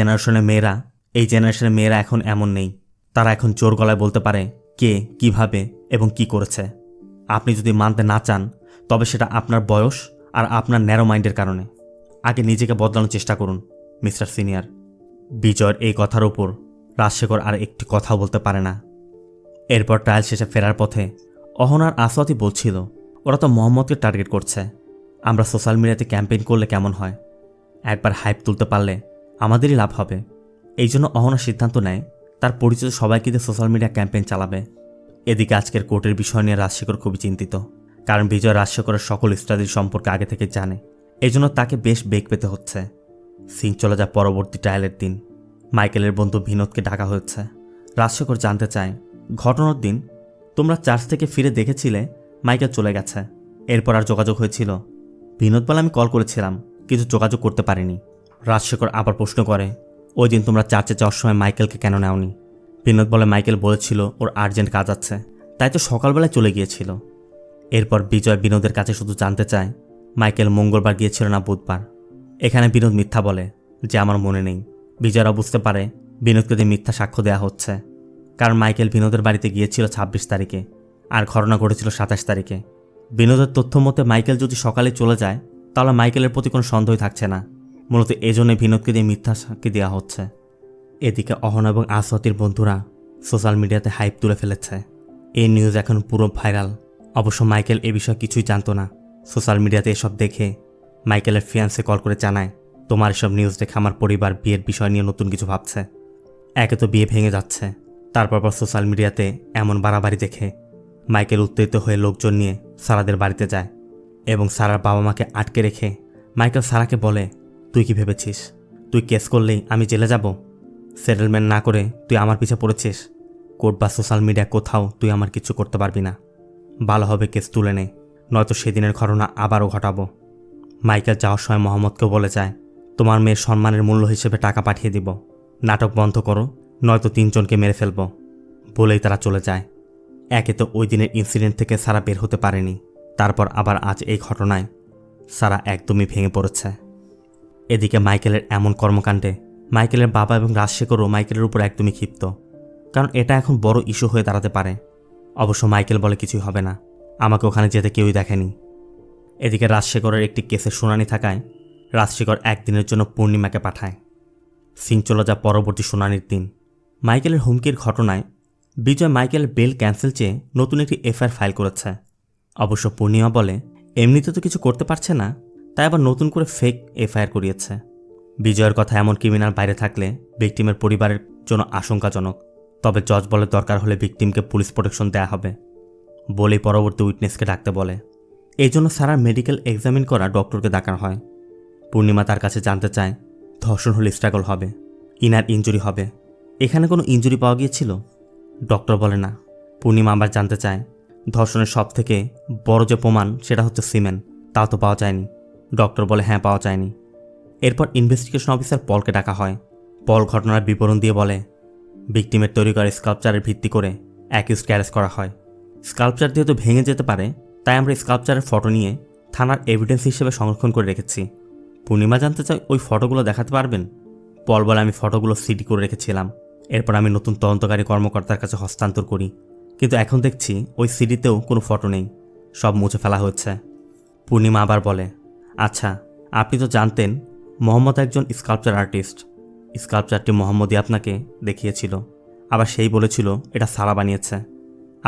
জেনারেশনের মেয়েরা এখন এমন নেই। তারা এখন জোর গলায় বলতে পারে কে, কিভাবে এবং কি করেছে। আপনি যদি মানতে না চান তবে সেটা আপনার বয়স আর আপনার ন্যারো মাইন্ডের কারণে। আগে নিজেকে বদলানোর চেষ্টা করুন মিস্টার সিনিয়র। বিজয়ের এই কথার উপর রাজশেখর আর একটি কথাও বলতে পারে না। এরপর ট্রায়াল শেষে ফেরার পথে অহনার আসওয়াতি বলছিল, ওরা তো মোহাম্মদকে টার্গেট করছে, আমরা সোশ্যাল মিডিয়াতে ক্যাম্পেইন করলে কেমন হয়? একবার হাইপ তুলতে পারলে আমাদেরই লাভ হবে। এই জন্য অহনা সিদ্ধান্ত নেয় তার পরিচিত সবাইকে দিয়ে সোশ্যাল মিডিয়া ক্যাম্পেইন চালাবে। এদিকে আজকের কোর্টের বিষয় নিয়ে রাজশেখর খুবই চিন্তিত, কারণ বিজয় রাজশেখরের সকল স্টাডির সম্পর্কে আগে থেকে জানে। এই জন্য তাকে বেশ বেগ পেতে হচ্ছে। সিন চলে যায় পরবর্তী ট্রায়ালের দিন। মাইকেলের বন্ধু বিনোদকে ডাকা হয়েছে। রাজশেখর জানতে চায়, ঘটনার দিন তোমরা চার্চ থেকে ফিরে দেখেছিলে মাইকেল চলে গেছে, এরপর আর যোগাযোগ হয়েছিল? বিনোদ বলে, আমি কল করেছিলাম কিন্তু যোগাযোগ করতে পারিনি। রাজশেখর আবার প্রশ্ন করে, ওই দিন তোমরা চার্চে যাওয়ার সময় মাইকেলকে কেন নেওনি? বিনোদ বলে, মাইকেল বলেছিল ওর আর্জেন্ট কাজ আছে, তাই তো সকালবেলায় চলে গিয়েছিল। এরপর বিজয় বিনোদের কাছে শুধু জানতে চায় মাইকেল মঙ্গলবার গিয়েছিল না বুধবার। এখানে বিনোদ মিথ্যা বলে যে আমার মনে নেই। বিজয়রা বুঝতে পারে বিনোদকে দিয়ে মিথ্যা সাক্ষ্য দেওয়া হচ্ছে, কারণ মাইকেল বিনোদের বাড়িতে গিয়েছিল 26 তারিখে আর ঘটনা ঘটেছিল 27 তারিখে। বিনোদের তথ্য মতে মাইকেল যদি সকালে চলে যায় তাহলে মাইকেলের প্রতি কোনো সন্দেহই থাকছে না। মূলত এজন্য বিনোদকে দিয়ে মিথ্যা সাক্ষী দেওয়া হচ্ছে। এদিকে অহনা এবং আসওয়াতির বন্ধুরা সোশ্যাল মিডিয়াতে হাইপ তুলে ফেলেছে। এই নিউজ এখন পুরো ভাইরাল। অবশ্য মাইকেল এ বিষয়ে কিছুই জানতো না। সোশ্যাল মিডিয়াতে এসব দেখে মাইকেলের ফিয়ান্সে কল করে জানায়, তোমার এসব নিউজ দেখে আমার পরিবার বিয়ের বিষয় নিয়ে নতুন কিছু ভাবছে। একে তো বিয়ে ভেঙে যাচ্ছে, তারপর সোশ্যাল মিডিয়াতে এমন বাড়াবাড়ি দেখে মাইকেল উত্তেজিত হয়ে লোকজন নিয়ে সারাদের বাড়িতে যায় এবং সারার বাবা মাকে আটকে রেখে মাইকেল সারাকে বলে, তুই কি ভেবেছিস তুই কেস করলেই আমি জেলে যাব? সেটেলমেন্ট না করে তুই আমার পিছে পড়েছিস? কোর্ট বা সোশ্যাল মিডিয়া কোথাও তুই আমার কিছু করতে পারবি না। ভালো হবে কেস তুলে নে, নয়তো সেদিনের ঘটনা আবারও ঘটাবো। মাইকেল যাওয়ার সময় মোহাম্মদকে বলে যায়, তোমার মেয়ের সম্মানের মূল্য হিসেবে টাকা পাঠিয়ে দিব, নাটক বন্ধ করো, নয়তো 3 জনকে মেরে ফেলবো। বলেই তারা চলে যায়। একে তো ওই দিনের ইনসিডেন্ট থেকে সারা বের হতে পারেনি, তারপর আবার আজ এই ঘটনায় সারা একদমই ভেঙে পড়েছে। এদিকে মাইকেলের এমন কর্মকাণ্ডে মাইকেলের বাবা এবং রাজশেখরও মাইকেলের উপর একদমই ক্ষিপ্ত, কারণ এটা এখন বড় ইস্যু হয়ে দাঁড়াতে পারে। অবশ্য মাইকেল বলে কিছুই হবে না, আমাকে ওখানে যেতে কেউই দেখেনি। এদিকে রাজশেখরের একটি কেসের শুনানি থাকায় রাজশেখর একদিনের জন্য পূর্ণিমাকে পাঠায়। সিন চলে যায় পরবর্তী শুনানির দিন। মাইকেলের হুমকির ঘটনায় বিজয় মাইকেলের বেল ক্যান্সেল চেয়ে নতুন একটি এফআইআর ফাইল করেছে। অবশ্য পূর্ণিমা বলে এমনিতে তো কিছু করতে পারছে না, তাই আবার নতুন করে ফেক এফআইআর করিয়েছে। বিজয়ের কথা এমন ক্রিমিনাল বাইরে থাকলে ভিকটিমের পরিবারের জন্য আশঙ্কাজনক, তবে জজ বলে দরকার হলে ভিকটিমকে পুলিশ প্রোটেকশন দেয়া হবে। বলেই পরবর্তী উইটনেসকে ডাকতে বলে। এই জন্য সারার মেডিকেল এক্সামিন করা ডক্টরকে ডাকানো হয়। পূর্ণিমা তার কাছে জানতে চায় ধর্ষণ হলে স্ট্রাগল হবে, ইনার ইনজুরি হবে, এখানে কোনো ইনজুরি পাওয়া গিয়েছিল? ডক্টর বলে না। পূর্ণিমা আবার জানতে চায় ধর্ষণের সব থেকে বড় যে প্রমাণ সেটা হচ্ছে সিমেন্ট, তাও তো পাওয়া যায়নি। ডক্টর বলে হ্যাঁ, পাওয়া যায়নি। এরপর ইনভেস্টিগেশন অফিসার পলকে ডাকা হয়। পল ঘটনার বিবরণ দিয়ে বলে ভিকটিমের তৈরি করা স্কাল্পচারের ভিত্তি করে অ্যাকিউজকে অ্যারেস্ট করা হয়। স্কাল্পচার যেহেতু ভেঙে যেতে পারে, তাই আমরা স্কাল্পচারের ফটো নিয়ে থানার এভিডেন্স হিসেবে সংরক্ষণ করে রেখেছি। পূর্ণিমা জানতে চায় ওই ফটোগুলো দেখাতে পারবেন? পল বলে আমি ফটোগুলো সিডি করে রেখেছিলাম, এরপর আমি নতুন তদন্তকারী কর্মকর্তার কাছে হস্তান্তর করি, কিন্তু এখন দেখছি ওই সিডিতেও কোনো ফটো নেই, সব মুছে ফেলা হচ্ছে। পূর্ণিমা আবার বলে আচ্ছা, আপনি তো জানতেন মোহাম্মদ একজন স্কাল্পচার আর্টিস্ট, স্কাল্পচারটি মোহাম্মদই আপনাকে দেখিয়েছিল, আবার সেই বলেছিল এটা সারা বানিয়েছে।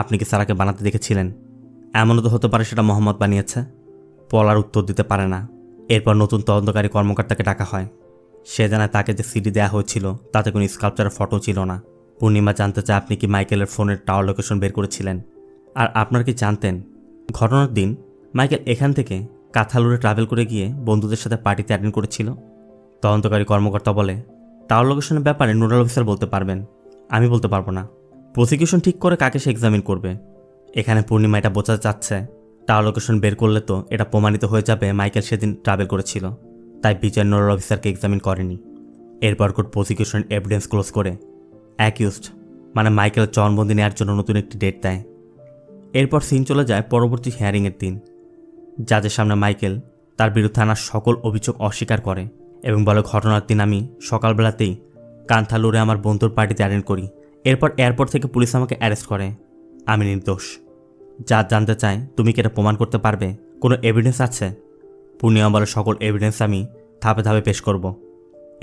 আপনি কি সারাকে বানাতে দেখেছিলেন? এমনও তো হতে পারে সেটা মোহাম্মদ বানিয়েছে। পল আর উত্তর দিতে পারে না। এরপর নতুন তদন্তকারী কর্মকর্তাকে ডাকা হয়। সে জানায় তাকে যে সিডি দেওয়া হয়েছিল তাতে কোনো স্কাল্পচারের ফটো ছিল না। পূর্ণিমা জানতে চায় আপনি কি মাইকেলের ফোনের টাওয়ার লোকেশন বের করেছিলেন? আর আপনার কি জানতেন ঘটনার দিন মাইকেল এখান থেকে কাথালুরে ট্রাভেল করে গিয়ে বন্ধুদের সাথে পার্টিতে অ্যাটেন্ড করেছিল? তদন্তকারী কর্মকর্তা বলে টাওয়ার লোকেশনের ব্যাপারে নোডাল অফিসার বলতে পারবেন, আমি বলতে পারবো না। প্রসিকিউশন ঠিক করে কাকে সে এক্সামিন করবে। এখানে পূর্ণিমা এটা বোঝাতে চাচ্ছে টাওয়ার লোকেশন বের করলে তো এটা প্রমাণিত হয়ে যাবে মাইকেল সেদিন ট্রাভেল করেছিল, তাই বিচার নোডাল অফিসারকে এক্সামিন করেনি। এরপর কোর্ট প্রসিকিউশন এভিডেন্স ক্লোজ করে অ্যাকিউজড মানে মাইকেল জবানবন্দি নেওয়ার জন্য নতুন একটি ডেট দেয়। এরপর সিন চলে যায় পরবর্তী হিয়ারিংয়ের দিন। জাজের সামনে মাইকেল তার বিরুদ্ধে আনা সকল অভিযোগ অস্বীকার করে এবং বলে ঘটনার দিন আমি সকালবেলাতেই কান্থালুরে আমার বন্ধুর পার্টিতে অ্যাটেন্ড করি, এরপর এয়ারপোর্ট থেকে পুলিশ আমাকে অ্যারেস্ট করে, আমি নির্দোষ। জাজ জানতে চায় তুমি কি এটা প্রমাণ করতে পারবে, কোনো এভিডেন্স আছে? পূর্ণিমা বলে সকল এভিডেন্স আমি ধাপে ধাপে পেশ করব।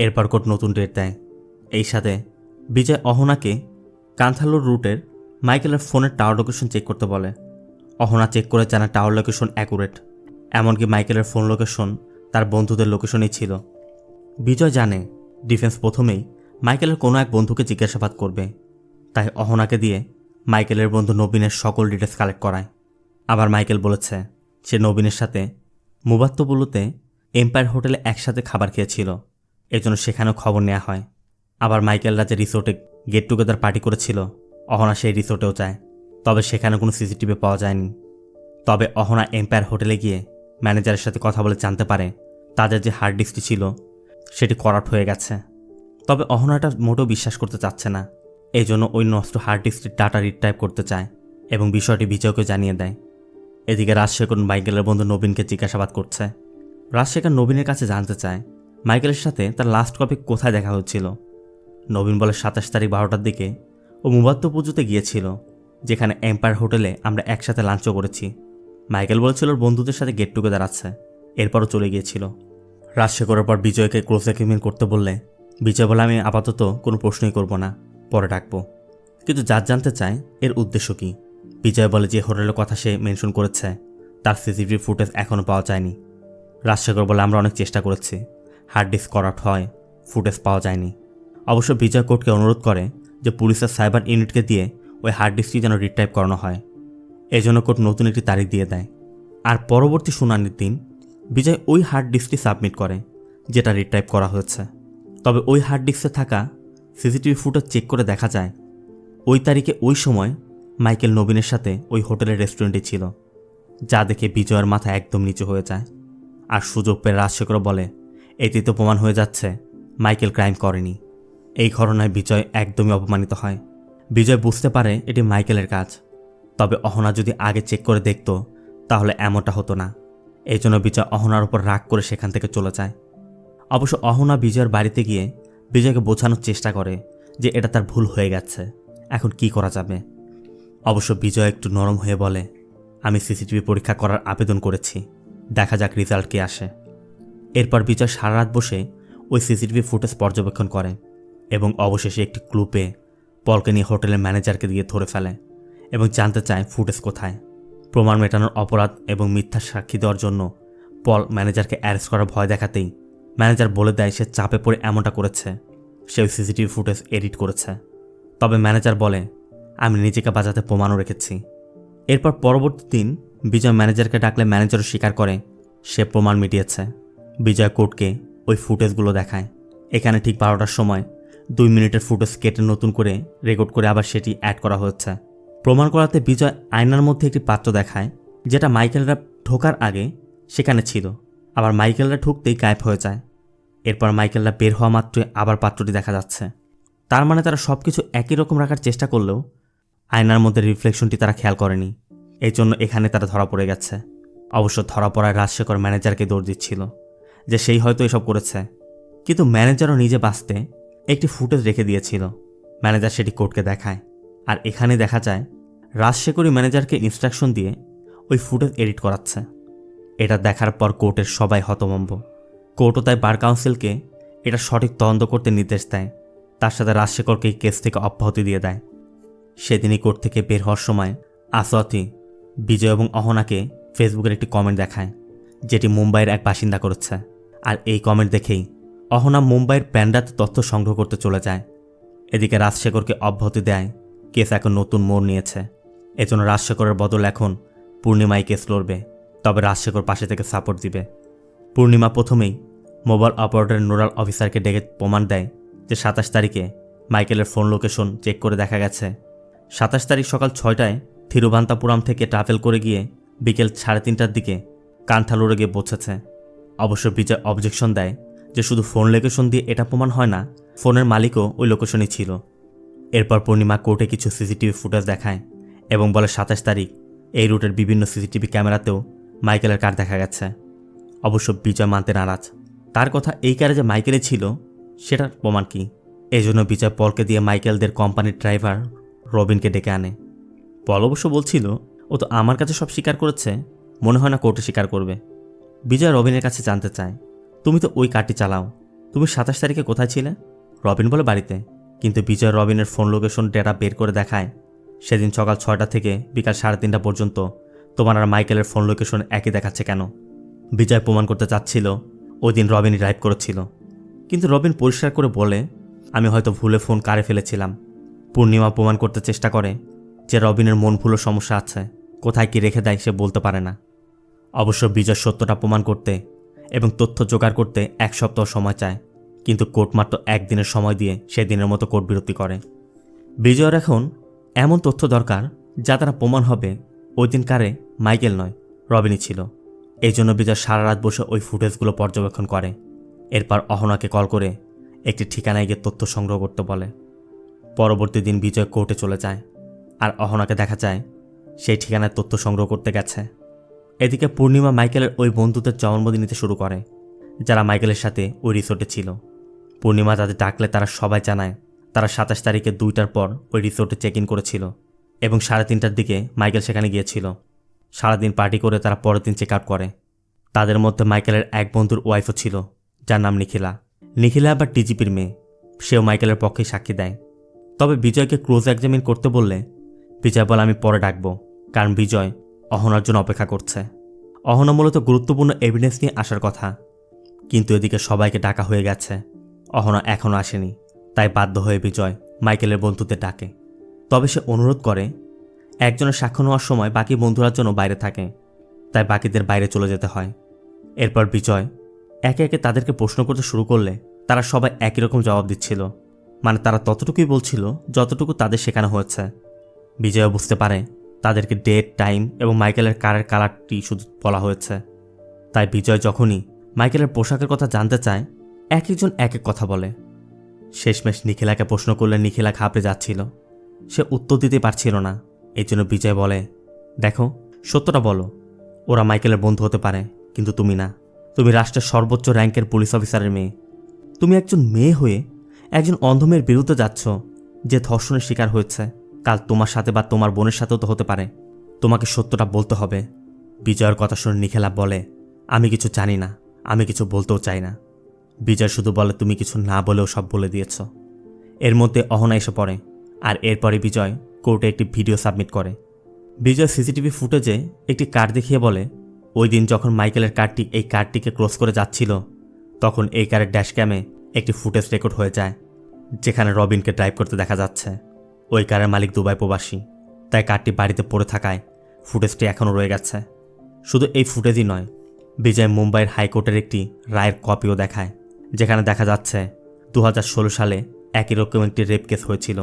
এরপর কোর্ট নতুন ডেট দেয়। এই সাথে বিজয় অহনাকে কান্থালুর রুটের মাইকেলের ফোনের টাওয়ার লোকেশন চেক করতে বলে। অহনা চেক করে জানা টাওয়ার লোকেশন অ্যাকুরেট, এমনকি মাইকেলের ফোন লোকেশন তার বন্ধুদের লোকেশনেই ছিল। বিজয় জানে ডিফেন্স প্রথমেই মাইকেলের কোনো এক বন্ধুকে জিজ্ঞাসাবাদ করবে, তাই অহনাকে দিয়ে মাইকেলের বন্ধু নবীনের সকল ডিটেলস কালেক্ট করায়। আবার মাইকেল বলেছে সে নবীনের সাথে মুবাত্তবুলুতে এম্পায়ার হোটেলে একসাথে খাবার খেয়েছিল, এজন্য সেখানেও খবর নেওয়া হয়। আবার মাইকেলরা যে রিসোর্টে গেট টুগেদার পার্টি করেছিল অহনা সেই রিসোর্টেও যায়, তবে সেখানে কোনো সিসিটিভি পাওয়া যায়নি। তবে অহনা এম্পায়ার হোটেলে গিয়ে ম্যানেজারের সাথে কথা বলে জানতে পারে তাদের যে হার্ড ডিস্কটি ছিল সেটি করাপ্ট হয়ে গেছে। তবে অহনাটা মোটেও বিশ্বাস করতে চাচ্ছে না, এই জন্য ওই নষ্ট হার্ড ডিস্কটির ডাটা রিটাইপ করতে চায় এবং বিষয়টি বিজয়কে জানিয়ে দেয়। এদিকে রাজশেখর মাইকেলের বন্ধু নবীনকে জিজ্ঞাসাবাদ করছে। রাজশেখর নবীনের কাছে জানতে চায় মাইকেলের সাথে তার লাস্ট কপি কোথায় দেখা হচ্ছিল। নবীন বলে 27 তারিখ 12টার দিকে ও মুবাত্ত পুজোতে গিয়েছিল, যেখানে এম্পায়ার হোটেলে আমরা একসাথে লাঞ্চও করেছি। মাইকেল বলেছিল ওর বন্ধুদের সাথে গেট টুগেদার আছে, এরপরও চলে গিয়েছিল। রাজশেখরের পর বিজয়কে ক্লোজ এক্সামিন করতে বললে বিজয় বলে আমি আপাতত কোনো প্রশ্নই করব না, পরে ডাকবো। কিন্তু জাজ জানতে চায় এর উদ্দেশ্য কী। বিজয় বলে যে হোটেলের কথা সে মেনশন করেছে তার সিসিটিভি ফুটেজ এখনও পাওয়া যায়নি। রাজশেখর বলে আমরা অনেক চেষ্টা করেছি, হার্ড ডিস্ক করাপ্ট হয়, ফুটেজ পাওয়া যায়নি। অবশ্য বিজয় কোর্টকে অনুরোধ করে যে পুলিশের সাইবার ইউনিটকে দিয়ে ওই হার্ড ডিস্কটি যেন রিটাইপ করানো হয়। এজন্য কোর্ট নতুন একটি তারিখ দিয়ে দেয়। আর পরবর্তী শুনানির দিন বিজয় ওই হার্ড ডিস্কটি সাবমিট করে যেটা রিটাইপ করা হয়েছে। তবে ওই হার্ড ডিস্কে থাকা সিসিটিভি ফুটেজ চেক করে দেখা যায় ওই তারিখে ওই সময় মাইকেল নবীনের সাথে ওই হোটেলের রেস্টুরেন্টে ছিল, যা দেখে বিজয়ের মাথা একদম নিচু হয়ে যায়। আর সুযোগ পেয়ে রাজশেখর বলে, এতে তো প্রমাণ হয়ে যাচ্ছে মাইকেল ক্রাইম করেনি। এই ঘটনায় বিজয় একদমই অপমানিত হয়। বিজয় বুঝতে পারে এটি মাইকেলের কাজ, তবে অহনা যদি আগে চেক করে দেখত তাহলে এমনটা হতো না। এই জন্য বিজয় অহনার উপর রাগ করে সেখান থেকে চলে যায়। অবশ্য অহনা বিজয়ের বাড়িতে গিয়ে বিজয়কে বোঝানোর চেষ্টা করে যে এটা তার ভুল হয়ে গেছে, এখন কি করা যাবে। অবশ্য বিজয় একটু নরম হয়ে বলে, আমি সিসিটিভি পরীক্ষা করার আবেদন করেছি, দেখা যাক রেজাল্ট কি আসে। এরপর বিজয় সারা রাত বসে ওই সিসিটিভি ফুটেজ পর্যবেক্ষণ করে এবং অবশেষে একটি ক্লু পেয়ে পলকে নিয়ে হোটেলের ম্যানেজারকে দিয়ে ধরে ফেলে এবং জানতে চায় ফুটেজ কোথায়। প্রমাণ মেটানোর অপরাধ এবং মিথ্যা সাক্ষী দেওয়ার জন্য পল ম্যানেজারকে অ্যারেস্ট করার ভয় দেখাতেই ম্যানেজার বলে দেয় সে চাপে পড়ে এমনটা করেছে, সে ওই সিসিটিভি ফুটেজ এডিট করেছে। তবে ম্যানেজার বলে, আমি নিজেকে বাঁচাতে প্রমাণও রেখেছি। এরপর পরবর্তী দিন বিজয় ম্যানেজারকে ডাকলে ম্যানেজারও স্বীকার করে সে প্রমাণ মিটিয়েছে। বিজয় কোর্টকে ওই ফুটেজগুলো দেখায়। এখানে ঠিক 12টার সময় 2 মিনিটের ফুটেজ কেটে নতুন করে রেকর্ড করে আবার সেটি অ্যাড করা হচ্ছে। প্রমাণ করাতে বিজয় আয়নার মধ্যে একটি পাত্র দেখায়, যেটা মাইকেলরা ঢোকার আগে সেখানে ছিল, আবার মাইকেলরা ঢুকতেই গায়েব হয়ে যায়। এরপর মাইকেলরা বের হওয়া মাত্রই আবার পাত্রটি দেখা যাচ্ছে। তার মানে তারা সব কিছু একই রকম রাখার চেষ্টা করলেও আয়নার মধ্যে রিফ্লেকশনটি তারা খেয়াল করেনি, এই জন্য এখানে তারা ধরা পড়ে গেছে। অবশ্য ধরা পড়ায় রাজশেখর ম্যানেজারকে দৌড় দিচ্ছিল যে সেই হয়তো এসব করেছে, কিন্তু ম্যানেজারও নিজে বাঁচতে একটি ফুটেজ রেখে দিয়েছিল। ম্যানেজার সেটি কোর্টকে দেখায়, আর এখানে দেখা যায় রাজশেখরই ম্যানেজারকে ইনস্ট্রাকশন দিয়ে ওই ফুটেজ এডিট করাচ্ছে। এটা দেখার পর কোর্টের সবাই হতভম্ব। কোর্টও তাই বার কাউন্সিলকে এটা সঠিক তদন্ত করতে নির্দেশ দেয়, তার সাথে রাজশেখরকে এই কেস থেকে অব্যাহতি দিয়ে দেয়। সেদিনই কোর্ট থেকে বের হওয়ার সময় আসওয়াতি বিজয় এবং অহনাকে ফেসবুকের একটি কমেন্ট দেখায়, যেটি মুম্বাইয়ের এক বাসিন্দা করেছে। আর এই কমেন্ট দেখেই অহনা মুম্বাইয়ের প্যান্ডাতে তথ্য সংগ্রহ করতে চলে যায়। এদিকে রাজশেখরকে অব্যাহতি দেয়, কেস এখন নতুন মোড় নিয়েছে। এজন্য রাজশেখরের বদল এখন পূর্ণিমাই কেস লড়বে, তবে রাজশেখর পাশে থেকে সাপোর্ট দিবে। পূর্ণিমা প্রথমেই মোবাইল অপারেটরের নোডাল অফিসারকে ডেকে প্রমাণ দেয় যে 27 তারিখে মাইকেলের ফোন লোকেশন চেক করে দেখা গেছে 27 তারিখ সকাল 6টায় থিরুভান্তাপুরম থেকে ট্রাভেল করে গিয়ে বিকেল 3:30টার দিকে কান্থালুরে গিয়ে পৌঁছেছে। অবশ্য বিজয় অবজেকশন দেয় যে শুধু ফোন লোকেশন দিয়ে এটা প্রমাণ হয় না, ফোনের মালিকও ওই লোকেশনই ছিল। এরপর পূর্ণিমা কোর্টে কিছু সিসিটিভি ফুটেজ দেখায় এবং বলে 27 তারিখ এই রুটের বিভিন্ন সিসিটিভি ক্যামেরাতেও মাইকেলের কার দেখা গেছে। অবশ্য বিজয় মানতে নারাজ, তার কথা এই কারে যে মাইকেলে ছিল সেটার প্রমাণ কি। এই জন্য বিজয় পলকে দিয়ে মাইকেলদের কোম্পানির ড্রাইভার রবিনকে ডেকে আনে। পল অবশ্য বলছিল ও তো আমার কাছে সব স্বীকার করেছে, মনে হয় না কোর্টে স্বীকার করবে। বিজয় রবিনের কাছে জানতে চায়, তুমি তো ওই কারটি চালাও, তুমি 27 তারিখে কোথায় ছিলে? রবিন বলে বাড়িতে, কিন্তু বিজয় রবিনের ফোন লোকেশন ডেটা বের করে দেখায় সেদিন সকাল 6টা থেকে বিকাল 3:30 পর্যন্ত তোমার আর মাইকেলের ফোন লোকেশন একই দেখাচ্ছে কেন। বিজয় প্রমাণ করতে চাচ্ছিল ওই দিন রবিনই ড্রাইভ করেছিল, কিন্তু রবিন পরিষ্কার করে বলে আমি হয়তো ভুলে ফোন কারে ফেলেছিলাম। পূর্ণিমা প্রমাণ করতে চেষ্টা করে যে রবিনের মন ভুলো সমস্যা আছে, কোথায় কি রেখে দেয় সে বলতে পারে না। অবশ্য বিজয় সত্যটা প্রমাণ করতে এবং তথ্য জোগাড় করতে 1 সপ্তাহ সময় চায়, কিন্তু কোর্ট মাত্র 1 দিনের সময় দিয়ে সেদিনের মতো কোর্ট বিরতি করে। বিজয়ের এখন এমন তথ্য দরকার যা তারা প্রমাণ হবে ওই দিন কারে মাইকেল নয় রবিনই ছিল। এই জন্য বিজয় সারা রাত বসে ওই ফুটেজগুলো পর্যবেক্ষণ করে। এরপর অহনাকে কল করে একটি ঠিকানায় গিয়ে তথ্য সংগ্রহ করতে বলে। পরবর্তী দিন বিজয় কোর্টে চলে যায়, আর অহনাকে দেখা যায় সেই ঠিকানায় তথ্য সংগ্রহ করতে গেছে। এদিকে পূর্ণিমা মাইকেলের ওই বন্ধুদের জন্মদিন নিতে শুরু করে যারা মাইকেলের সাথে ওই রিসোর্টে ছিল। পূর্ণিমা তাদের ডাকলে তারা সবাই জানায় তারা 27 তারিখে 2টার পর ওই রিসোর্টে চেক ইন করেছিল এবং 3:30টার দিকে মাইকেল সেখানে গিয়েছিল। সারাদিন পার্টি করে তারা পরের দিন চেক আউট করে। তাদের মধ্যে মাইকেলের এক বন্ধুর ওয়াইফও ছিল, যার নাম নিখিলা। নিখিলা আবার ডিজিপির মেয়ে, সেও মাইকেলের পক্ষে সাক্ষী দেয়। তবে বিজয়কে ক্লোজ এক্সামিন করতে বললে বিজয় বলে আমি পরে ডাকবো, কারণ বিজয় অহনার জন্য অপেক্ষা করছে। অহনা মূলত গুরুত্বপূর্ণ এভিডেন্স নিয়ে আসার কথা, কিন্তু এদিকে সবাইকে ডাকা হয়ে গেছে, অহনা এখনও আসেনি। তাই বাধ্য হয়ে বিজয় মাইকেলের বন্ধুদের ডাকে। তবে সে অনুরোধ করে একজনের সাক্ষ্য নেওয়ার সময় বাকি বন্ধুরার জন্য বাইরে থাকে, তাই বাকিদের বাইরে চলে যেতে হয়। এরপর বিজয় একে একে তাদেরকে প্রশ্ন করতে শুরু করলে তারা সবাই একই রকম জবাব দিচ্ছিল। মানে তারা ততটুকুই বলছিল যতটুকু তাদের শেখানো হয়েছে। বিজয় বুঝতে পারে তাদেরকে ডেট, টাইম এবং মাইকেলের কারের কালারটি শুধু বলা হয়েছে। তাই বিজয় যখনই মাইকেলের পোশাকের কথা জানতে চায়, এক একজন এক এক কথা বলে। শেষমেশ নিখিলাকে প্রশ্ন করলে নিখিলা ঘাবড়ে যাচ্ছিল, সে উত্তর দিতে পারছিল না। এই জন্য বিজয় বলে, দেখো সত্যটা বলো, ওরা মাইকেলের বন্ধু হতে পারে কিন্তু তুমি না। তুমি রাষ্ট্রের সর্বোচ্চ র্যাঙ্কের পুলিশ অফিসারের মেয়ে। তুমি একজন মেয়ে হয়ে একজন অন্ধ মেয়ের বিরুদ্ধে যাচ্ছ যে ধর্ষণের শিকার হয়েছে। কাল তোমার সাথে বা তোমার বোনের সাথেও তো হতে পারে। তোমাকে সত্যটা বলতে হবে। বিজয়ের কথা শুনে নিখিলা বলে, আমি কিছু জানি না, আমি কিছু বলতেও চাই না। বিজয় শুধু বলে, তুমি কিছু না বলেও সব বলে দিয়েছ। এর মধ্যে অহনা এসে পড়ে, আর এরপরে বিজয় কোর্টে একটি ভিডিও সাবমিট করে। বিজয় সিসিটিভি ফুটেজে একটি কার দেখিয়ে বলে, ওই দিন যখন মাইকেলের কারটি এই কারটিকে ক্রস করে যাচ্ছিল, তখন এই কারের ড্যাশ ক্যামে একটি ফুটেজ রেকর্ড হয়ে যায়, যেখানে রবিনকে ড্রাইভ করতে দেখা যাচ্ছে। ওই কারের মালিক দুবাই প্রবাসী, তাই কারটি বাড়িতে পড়ে থাকায় ফুটেজটি এখনও রয়ে গেছে। শুধু এই ফুটেজই নয়, বিজয় মুম্বাইয়ের হাইকোর্টের একটি রায়ের কপিও দেখায়, যেখানে দেখা যাচ্ছে 2016 সালে একই রকম একটি রেপ কেস হয়েছিল,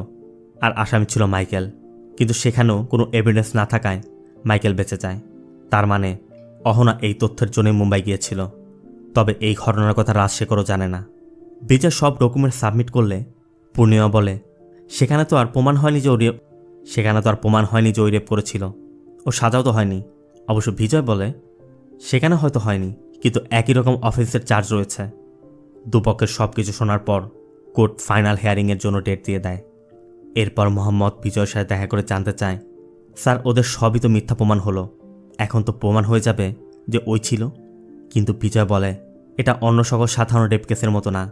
আর আসামি ছিল মাইকেল। কিন্তু সেখানেও কোনো এভিডেন্স না থাকায় মাইকেল বেঁচে যায়। তার মানে অহনা এই তথ্যের জন্যই মুম্বাই গিয়েছিল। তবে এই ঘটনার কথা রাজশেখরও জানে না। বিজয় সব ডকুমেন্ট সাবমিট করলে পূর্ণিমা বলে, সেখানে তো আর প্রমাণ হয়নি যে ওই রেপ করেছিল। ও সাজাও তো হয়নি। অবশ্য বিজয় বলে, সেখানে হয়তো হয়নি, কিন্তু একই রকম অফেন্সের চার্জ রয়েছে। দুপক্ষের সব কিছু শোনার পর কোর্ট ফাইনাল হিয়ারিংয়ের জন্য ডেট দিয়ে দেয়। এরপর মোহাম্মদ বিজয়ের সাথে দেখা করে জানতে চায়, স্যার ওদের সবই তো মিথ্যা প্রমাণ হলো, এখন তো প্রমাণ হয়ে যাবে যে ওই ছিল। কিন্তু বিজয় বলে, এটা অন্য সকল সাধারণ রেপ কেসের মতো না।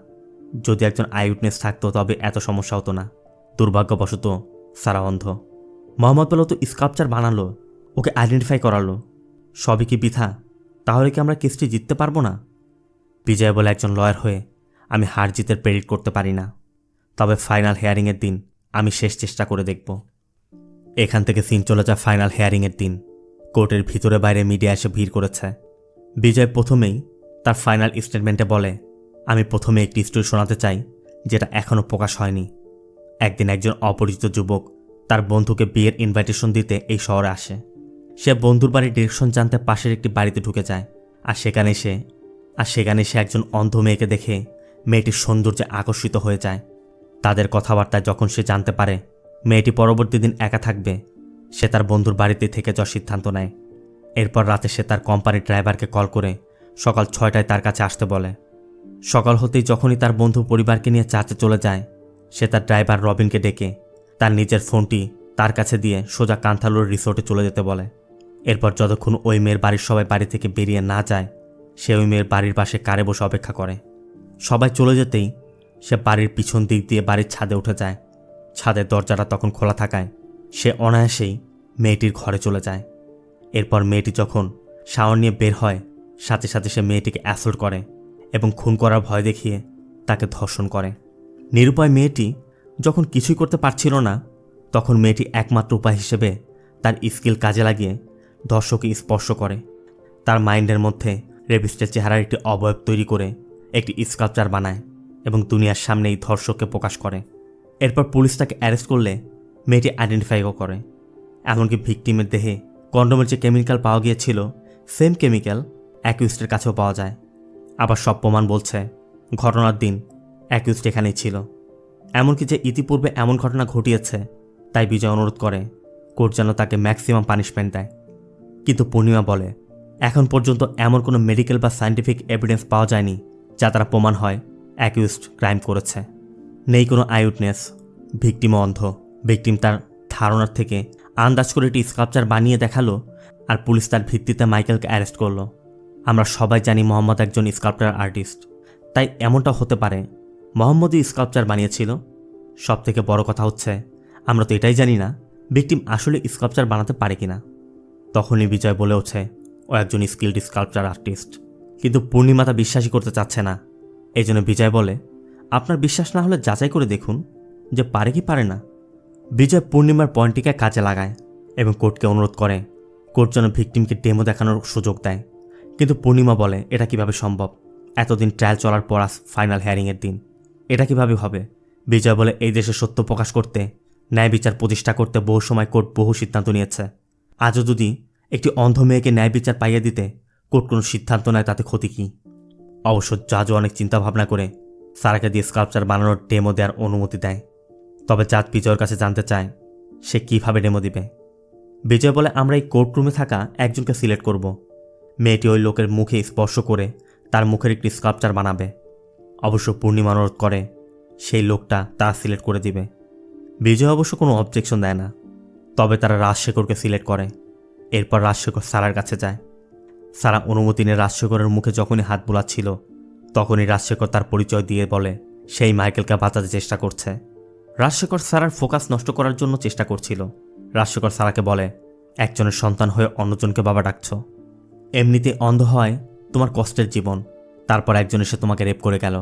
যদি একজন আইউটনেস থাকতো তবে এত সমস্যা হতো না। দুর্ভাগ্যবশত সারা অন্ধ। মোহাম্মদ বলে, তো স্কাল্পচার বানালো, ওকে আইডেন্টিফাই করালো, সবই কি বৃথা? তাহলে কি আমরা কেসটি জিততে পারবো না? বিজয় বলে, একজন লয়ার হয়ে আমি হার জিতের প্রেডিক্ট করতে পারি না, তবে ফাইনাল হিয়ারিংয়ের দিন আমি শেষ চেষ্টা করে দেখব। এখান থেকে সিন চলে যায় ফাইনাল হিয়ারিংয়ের দিন। কোর্টের ভিতরে বাইরে মিডিয়া এসে ভিড় করেছে। বিজয় প্রথমেই তার ফাইনাল স্টেটমেন্টে বলে, আমি প্রথমে একটি স্টোরি শোনাতে চাই যেটা এখনও প্রকাশ হয়নি। একদিন একজন অপরিচিত যুবক তার বন্ধুকে বিয়ের ইনভাইটেশন দিতে এই শহরে আসে। সে বন্ধুর বাড়ির ডিরেকশন জানতে পাশের একটি বাড়িতে ঢুকে যায়, আর সেখানে সে একজন অন্ধ মেয়েকে দেখে মেয়েটির সৌন্দর্যে আকর্ষিত হয়ে যায়। তাদের কথাবার্তায় যখন সে জানতে পারে মেয়েটি পরবর্তী দিন একা থাকবে, সে তার বন্ধুর বাড়িতে থেকে যাওয়ার সিদ্ধান্ত নেয়। এরপর রাতে সে তার কোম্পানির ড্রাইভারকে কল করে সকাল 6টায় তার কাছে আসতে বলে। সকাল হতেই যখনই তার বন্ধু পরিবারকে নিয়ে চার্চে চলে যায়, সে তার ড্রাইভার রবিনকে ডেকে তার নিজের ফোনটি তার কাছে দিয়ে সোজা কান্থালুর রিসোর্টে চলে যেতে বলে। এরপর যতক্ষণ ওই মেয়ের বাড়ির সবাই বাড়ি থেকে বেরিয়ে না যায়, সে ওই মেয়ের বাড়ির পাশে কারে বসে অপেক্ষা করে। সবাই চলে যেতেই সে বাড়ির পিছন দিক দিয়ে বাড়ির ছাদে উঠে যায়। ছাদের দরজাটা তখন খোলা থাকায় সে অনায়াসেই মেয়েটির ঘরে চলে যায়। এরপর মেয়েটি যখন শাওয়ার নিয়ে বের হয়, সাথে সাথে সে মেয়েটিকে অ্যাসল্ট করে এবং খুন করার ভয় দেখিয়ে তাকে ধর্ষণ করে। নিরুপায় মেয়েটি যখন কিছুই করতে পারছিল না, তখন মেয়েটি একমাত্র উপায় হিসেবে তার স্কিল কাজে লাগিয়ে ধর্ষককে স্পর্শ করে। তার মাইন্ডের মধ্যে রেপিস্টের চেহারার একটি অবয়ব তৈরি করে একটি স্কাল্পচার বানায় এবং দুনিয়ার সামনে এই ধর্ষককে প্রকাশ করে। এরপর পুলিশ তাকে অ্যারেস্ট করলে মেয়েটি আইডেন্টিফাইও করে। এমনকি ভিকটিমের দেহে কন্ডোমের যে কেমিক্যাল পাওয়া গিয়েছিল, সেম কেমিক্যাল অ্যাকিউজডের কাছেও পাওয়া যায়। আবার সব প্রমাণ বলছে ঘটনার দিন অ্যাকিউজড এখানেই ছিল। এমনকি যে ইতিপূর্বে এমন ঘটনা ঘটিয়েছে, তাই বিজয় অনুরোধ করে কোর্ট যেন তাকে ম্যাক্সিমাম পানিশমেন্ট দেয়। কিন্তু পূর্ণিমা বলে, এখন পর্যন্ত এমন কোনো মেডিকেল বা সায়েন্টিফিক এভিডেন্স পাওয়া যায়নি যা তারা প্রমাণ হয় অ্যাকিউজড ক্রাইম করেছে। নেই কোনো আইউটনেস, ভিকটিমও অন্ধ। ভিকটিম তার ধারণার থেকে আন্দাজ করে একটি স্কাল্পচার বানিয়ে দেখালো, আর পুলিশ তার ভিত্তিতে মাইকেলকে অ্যারেস্ট করলো। আমরা সবাই জানি মোহাম্মদ একজন স্কাল্পচার আর্টিস্ট, তাই এমনটা হতে পারে মোহাম্মদই স্কাল্পচার বানিয়েছিল। সব থেকে বড় কথা হচ্ছে আমরা তো এটাই জানি না ভিকটিম আসলে স্কাল্পচার বানাতে পারে কিনা। তখনই বিজয় বলে ওঠে, ও একজন স্কিল্ড স্কাল্পচার আর্টিস্ট। কিন্তু পূর্ণিমা তা বিশ্বাসই করতে চাচ্ছে না। এই জন্য বিজয় বলে, আপনার বিশ্বাস না হলে যাচাই করে দেখুন যে পারে কি পারে না। বিজয় পূর্ণিমার পয়েন্টটিকে কাজে লাগায় এবং কোর্টকে অনুরোধ করে কোর্ট যেন ভিকটিমকে ডেমো দেখানোর সুযোগ দেয়। কিন্তু পূর্ণিমা বলে, এটা কিভাবে সম্ভব? এতদিন ট্রায়াল চলার পর আজ ফাইনাল হিয়ারিংয়ের দিন, এটা কিভাবে হবে? বিজয় বলে এই দেশে সত্য প্রকাশ করতে, ন্যায় বিচার প্রতিষ্ঠা করতে বহু সময় কোর্ট বহু সিদ্ধান্ত নিয়েছে। আজও যদি একটি অন্ধ মেয়েকে ন্যায় বিচার পাইয়ে দিতে কোর্ট কোনো সিদ্ধান্ত নেয় তাতে ক্ষতি কী? অবশ্য জাজও অনেক চিন্তাভাবনা করে সারাকে দিয়ে স্কাল্পচার বানানোর ডেমো দেওয়ার অনুমতি দেয়। তবে জাজ বিজয়ের কাছে জানতে চায় সে কীভাবে ডেমো দিবে। বিজয় বলে আমরা এই কোর্টরুমে থাকা একজনকে সিলেক্ট করব। মেয়েটি ওই লোকের মুখে স্পর্শ করে তার মুখের একটি স্কাল্পচার বানাবে। অবশ্য পূর্ণিমা অনুরোধ করে সেই লোকটা তারা সিলেক্ট করে দিবে। বিজয় অবশ্য কোনো অবজেকশন দেয় না। তবে তারা রাজশেখরকে সিলেক্ট করে। এরপর রাজশেখর সারার কাছে যায়। সারা অনুমতি নিয়ে রাজশেখরের মুখে যখনই হাত বোলাচ্ছিল তখনই রাজশেখর তার পরিচয় দিয়ে বলে সেই মাইকেলকে বাঁচাতে চেষ্টা করছে। রাজশেখর সারার ফোকাস নষ্ট করার জন্য চেষ্টা করছিল। রাজশেখর সারাকে বলে একজনের সন্তান হয়ে অন্যজনকে বাবা ডাকছ। এমনিতে অন্ধ হয় তোমার কষ্টের জীবন, তারপর একজন এসে তোমাকে রেপ করে গেল।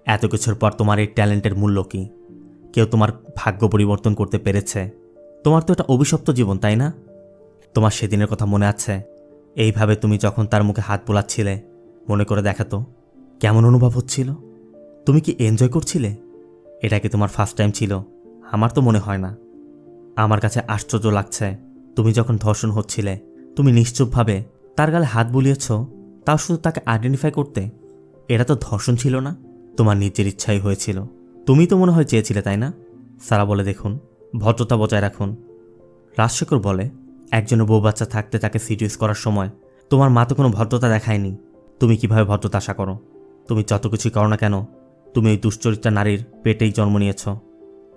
এত কিছুর পর তোমার এই ট্যালেন্টের মূল্য কী? কেউ তোমার ভাগ্য পরিবর্তন করতে পেরেছে? তোমার তো এটা অভিশপ্ত জীবন, তাই না? তোমার সেদিনের কথা মনে আছে? এইভাবে তুমি যখন তার মুখে হাত বোলাচ্ছিলে মনে করে দেখাতো কেমন অনুভব হচ্ছিল? তুমি কি এনজয় করছিলে? এটা কি তোমার ফার্স্ট টাইম ছিল? আমার তো মনে হয় না। আমার কাছে আশ্চর্য লাগছে তুমি যখন ধর্ষণ হচ্ছিলে তুমি নিশ্চুপভাবে তার গালে হাত বুলিয়েছ, তাও শুধু তাকে আইডেন্টিফাই করতে। এটা তো ধর্ষণ ছিল না, তোমার নিজের ইচ্ছাই হয়েছিল। তুমি তো মনে হয় চেয়েছিলে, তাই না? সারা বলে দেখুন, ভদ্রতা বজায় রাখুন। রাজশেখর বলে একজনের বউ বাচ্চা থাকতে তাকে সিডিউস করার সময় তোমার মা তো কোনো ভদ্রতা দেখায়নি। তুমি কিভাবে ভদ্রতা আশা করো? তুমি যত কিছুই করো না কেন তুমি ওই দুশ্চরিত্রা নারীর পেটেই জন্ম নিয়েছ।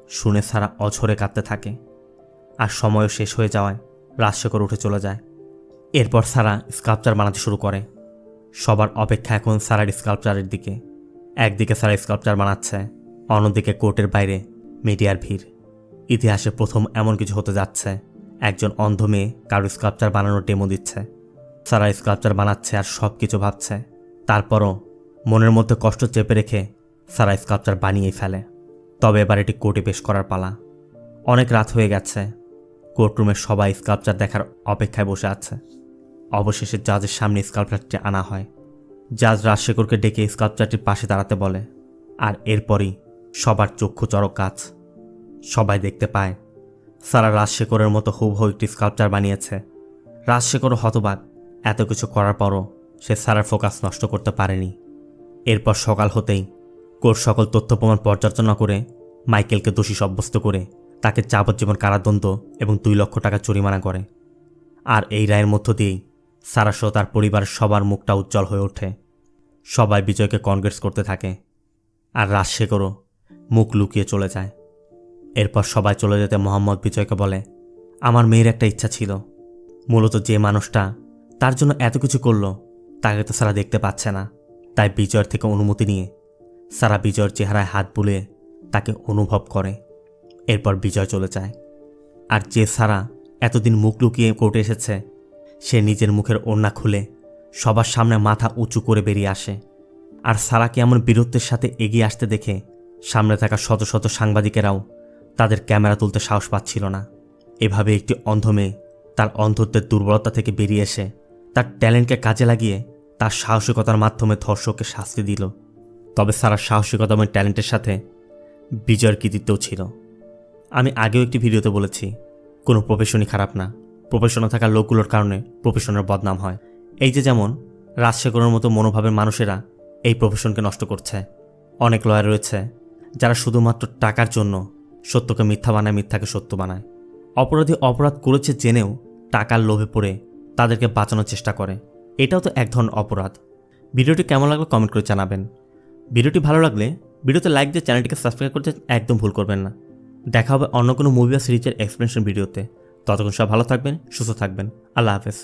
শুনে সারা অঝরে কাঁদতে থাকে। আর সময়ও শেষ হয়ে যাওয়ায় রাজশেখর উঠে চলে যায়। এরপর সারা স্কাল্পচার বানাতে শুরু করে। সবার অপেক্ষা এখন সারার স্কাল্পচারের দিকে। একদিকে সারা স্কাল্পচার বানাচ্ছে, অন্যদিকে কোর্টের বাইরে মিডিয়ার ভিড়। ইতিহাসে প্রথম এমন কিছু হতে যাচ্ছে, একজন অন্ধ মেয়ে কারো স্কাল্পচার বানানোর ডেমো দিচ্ছে। সারা স্কাল্পচার বানাচ্ছে আর সব কিছু ভাবছে। তারপরও মনের মধ্যে কষ্ট চেপে রেখে সারা স্কাল্পচার বানিয়েই ফেলে। তবে এবার এটি কোর্টে পেশ করার পালা। অনেক রাত হয়ে গেছে। কোর্টরুমে সবাই স্কাল্পচার দেখার অপেক্ষায় বসে আছে। অবশেষে জাজের সামনে স্কাল্পচারটি আনা হয়। জাজ রাজশেখরকে ডেকে স্কাল্পচারটির পাশে দাঁড়াতে বলে। আর এরপরই সবার চক্ষু চড়ক গাছ। সবাই দেখতে পায় সারা রাজশেখরের মতো হুবহু একটি স্কাল্পচার বানিয়েছে। রাজশেখরও হতবাক। এত কিছু করার পরও সে সারার ফোকাস নষ্ট করতে পারেনি। এরপর সকাল হতেই কোর্ট সকল তথ্য প্রমাণ পর্যালোচনা করে মাইকেলকে দোষী সাব্যস্ত করে তাকে যাবজ্জীবন কারাদণ্ড এবং 2 লক্ষ টাকা জরিমানা করে। আর এই রায়ের মধ্য দিয়েই সারা সহ তার পরিবারের সবার মুখটা উজ্জ্বল হয়ে ওঠে। সবাই বিজয়কে কনগ্রেটস করতে থাকে। আর রাজশেখরও মুখ লুকিয়ে চলে যায়। এরপর সবাই চলে যেতে মোহাম্মদ বিজয়কে বলে আমার মেয়ের একটা ইচ্ছা ছিল। মূলত যে মানুষটা তার জন্য এত কিছু করলো তাকে তো সারা দেখতে পাচ্ছে না। তাই বিজয়ের থেকে অনুমতি নিয়ে সারা বিজয়ের চেহারায় হাত বুলিয়ে তাকে অনুভব করে। এরপর বিজয় চলে যায়। আর যে সারা এতদিন মুখ লুকিয়ে কোর্টে এসেছে সে নিজের মুখের ওড়না খুলে সবার সামনে মাথা উঁচু করে বেরিয়ে আসে। আর সারাকে এমন বীরত্বের সাথে এগিয়ে আসতে দেখে সামনে থাকা শত শত সাংবাদিকেরাও তাদের ক্যামেরা তুলতে সাহস পাচ্ছিল না। এভাবে একটি অন্ধ মেয়ে তার অন্ধত্বের দুর্বলতা থেকে বেরিয়ে এসে তার ট্যালেন্টকে কাজে লাগিয়ে তার সাহসিকতার মাধ্যমে ধর্ষককে শাস্তি দিল। তবে সারার সাহসিকতা এবং ট্যালেন্টের সাথে বিজয়ের কৃতিত্বও ছিল। আমি আগেও একটি ভিডিওতে বলেছি কোনো প্রফেশনই খারাপ না, প্রফেশনে থাকা লোকগুলোর কারণে প্রফেশনের বদনাম হয়। এই যে যেমন রাজশেখরের মতো মনোভাবের মানুষেরা এই প্রফেশনকে নষ্ট করছে। অনেক লয়ার রয়েছে যারা শুধুমাত্র টাকার জন্য সত্যকে মিথ্যা বানায়, মিথ্যাকে সত্য বানায়। অপরাধী অপরাধ করেছে জেনেও টাকার লোভে পড়ে তাদেরকে বাঁচানোর চেষ্টা করে। এটাও তো এক ধরনের অপরাধ। ভিডিওটি কেমন লাগলো কমেন্ট করে জানাবেন। ভিডিওটি ভালো লাগলে ভিডিওতে লাইক দিয়ে চ্যানেলটিকে সাবস্ক্রাইব করতে একদম ভুল করবেন না। দেখা হবে অন্য কোনো মুভি বা সিরিজের এক্সপ্লেনেশন ভিডিওতে। ততক্ষণ সব ভালো থাকবেন, সুস্থ থাকবেন। আল্লাহ হাফেজ।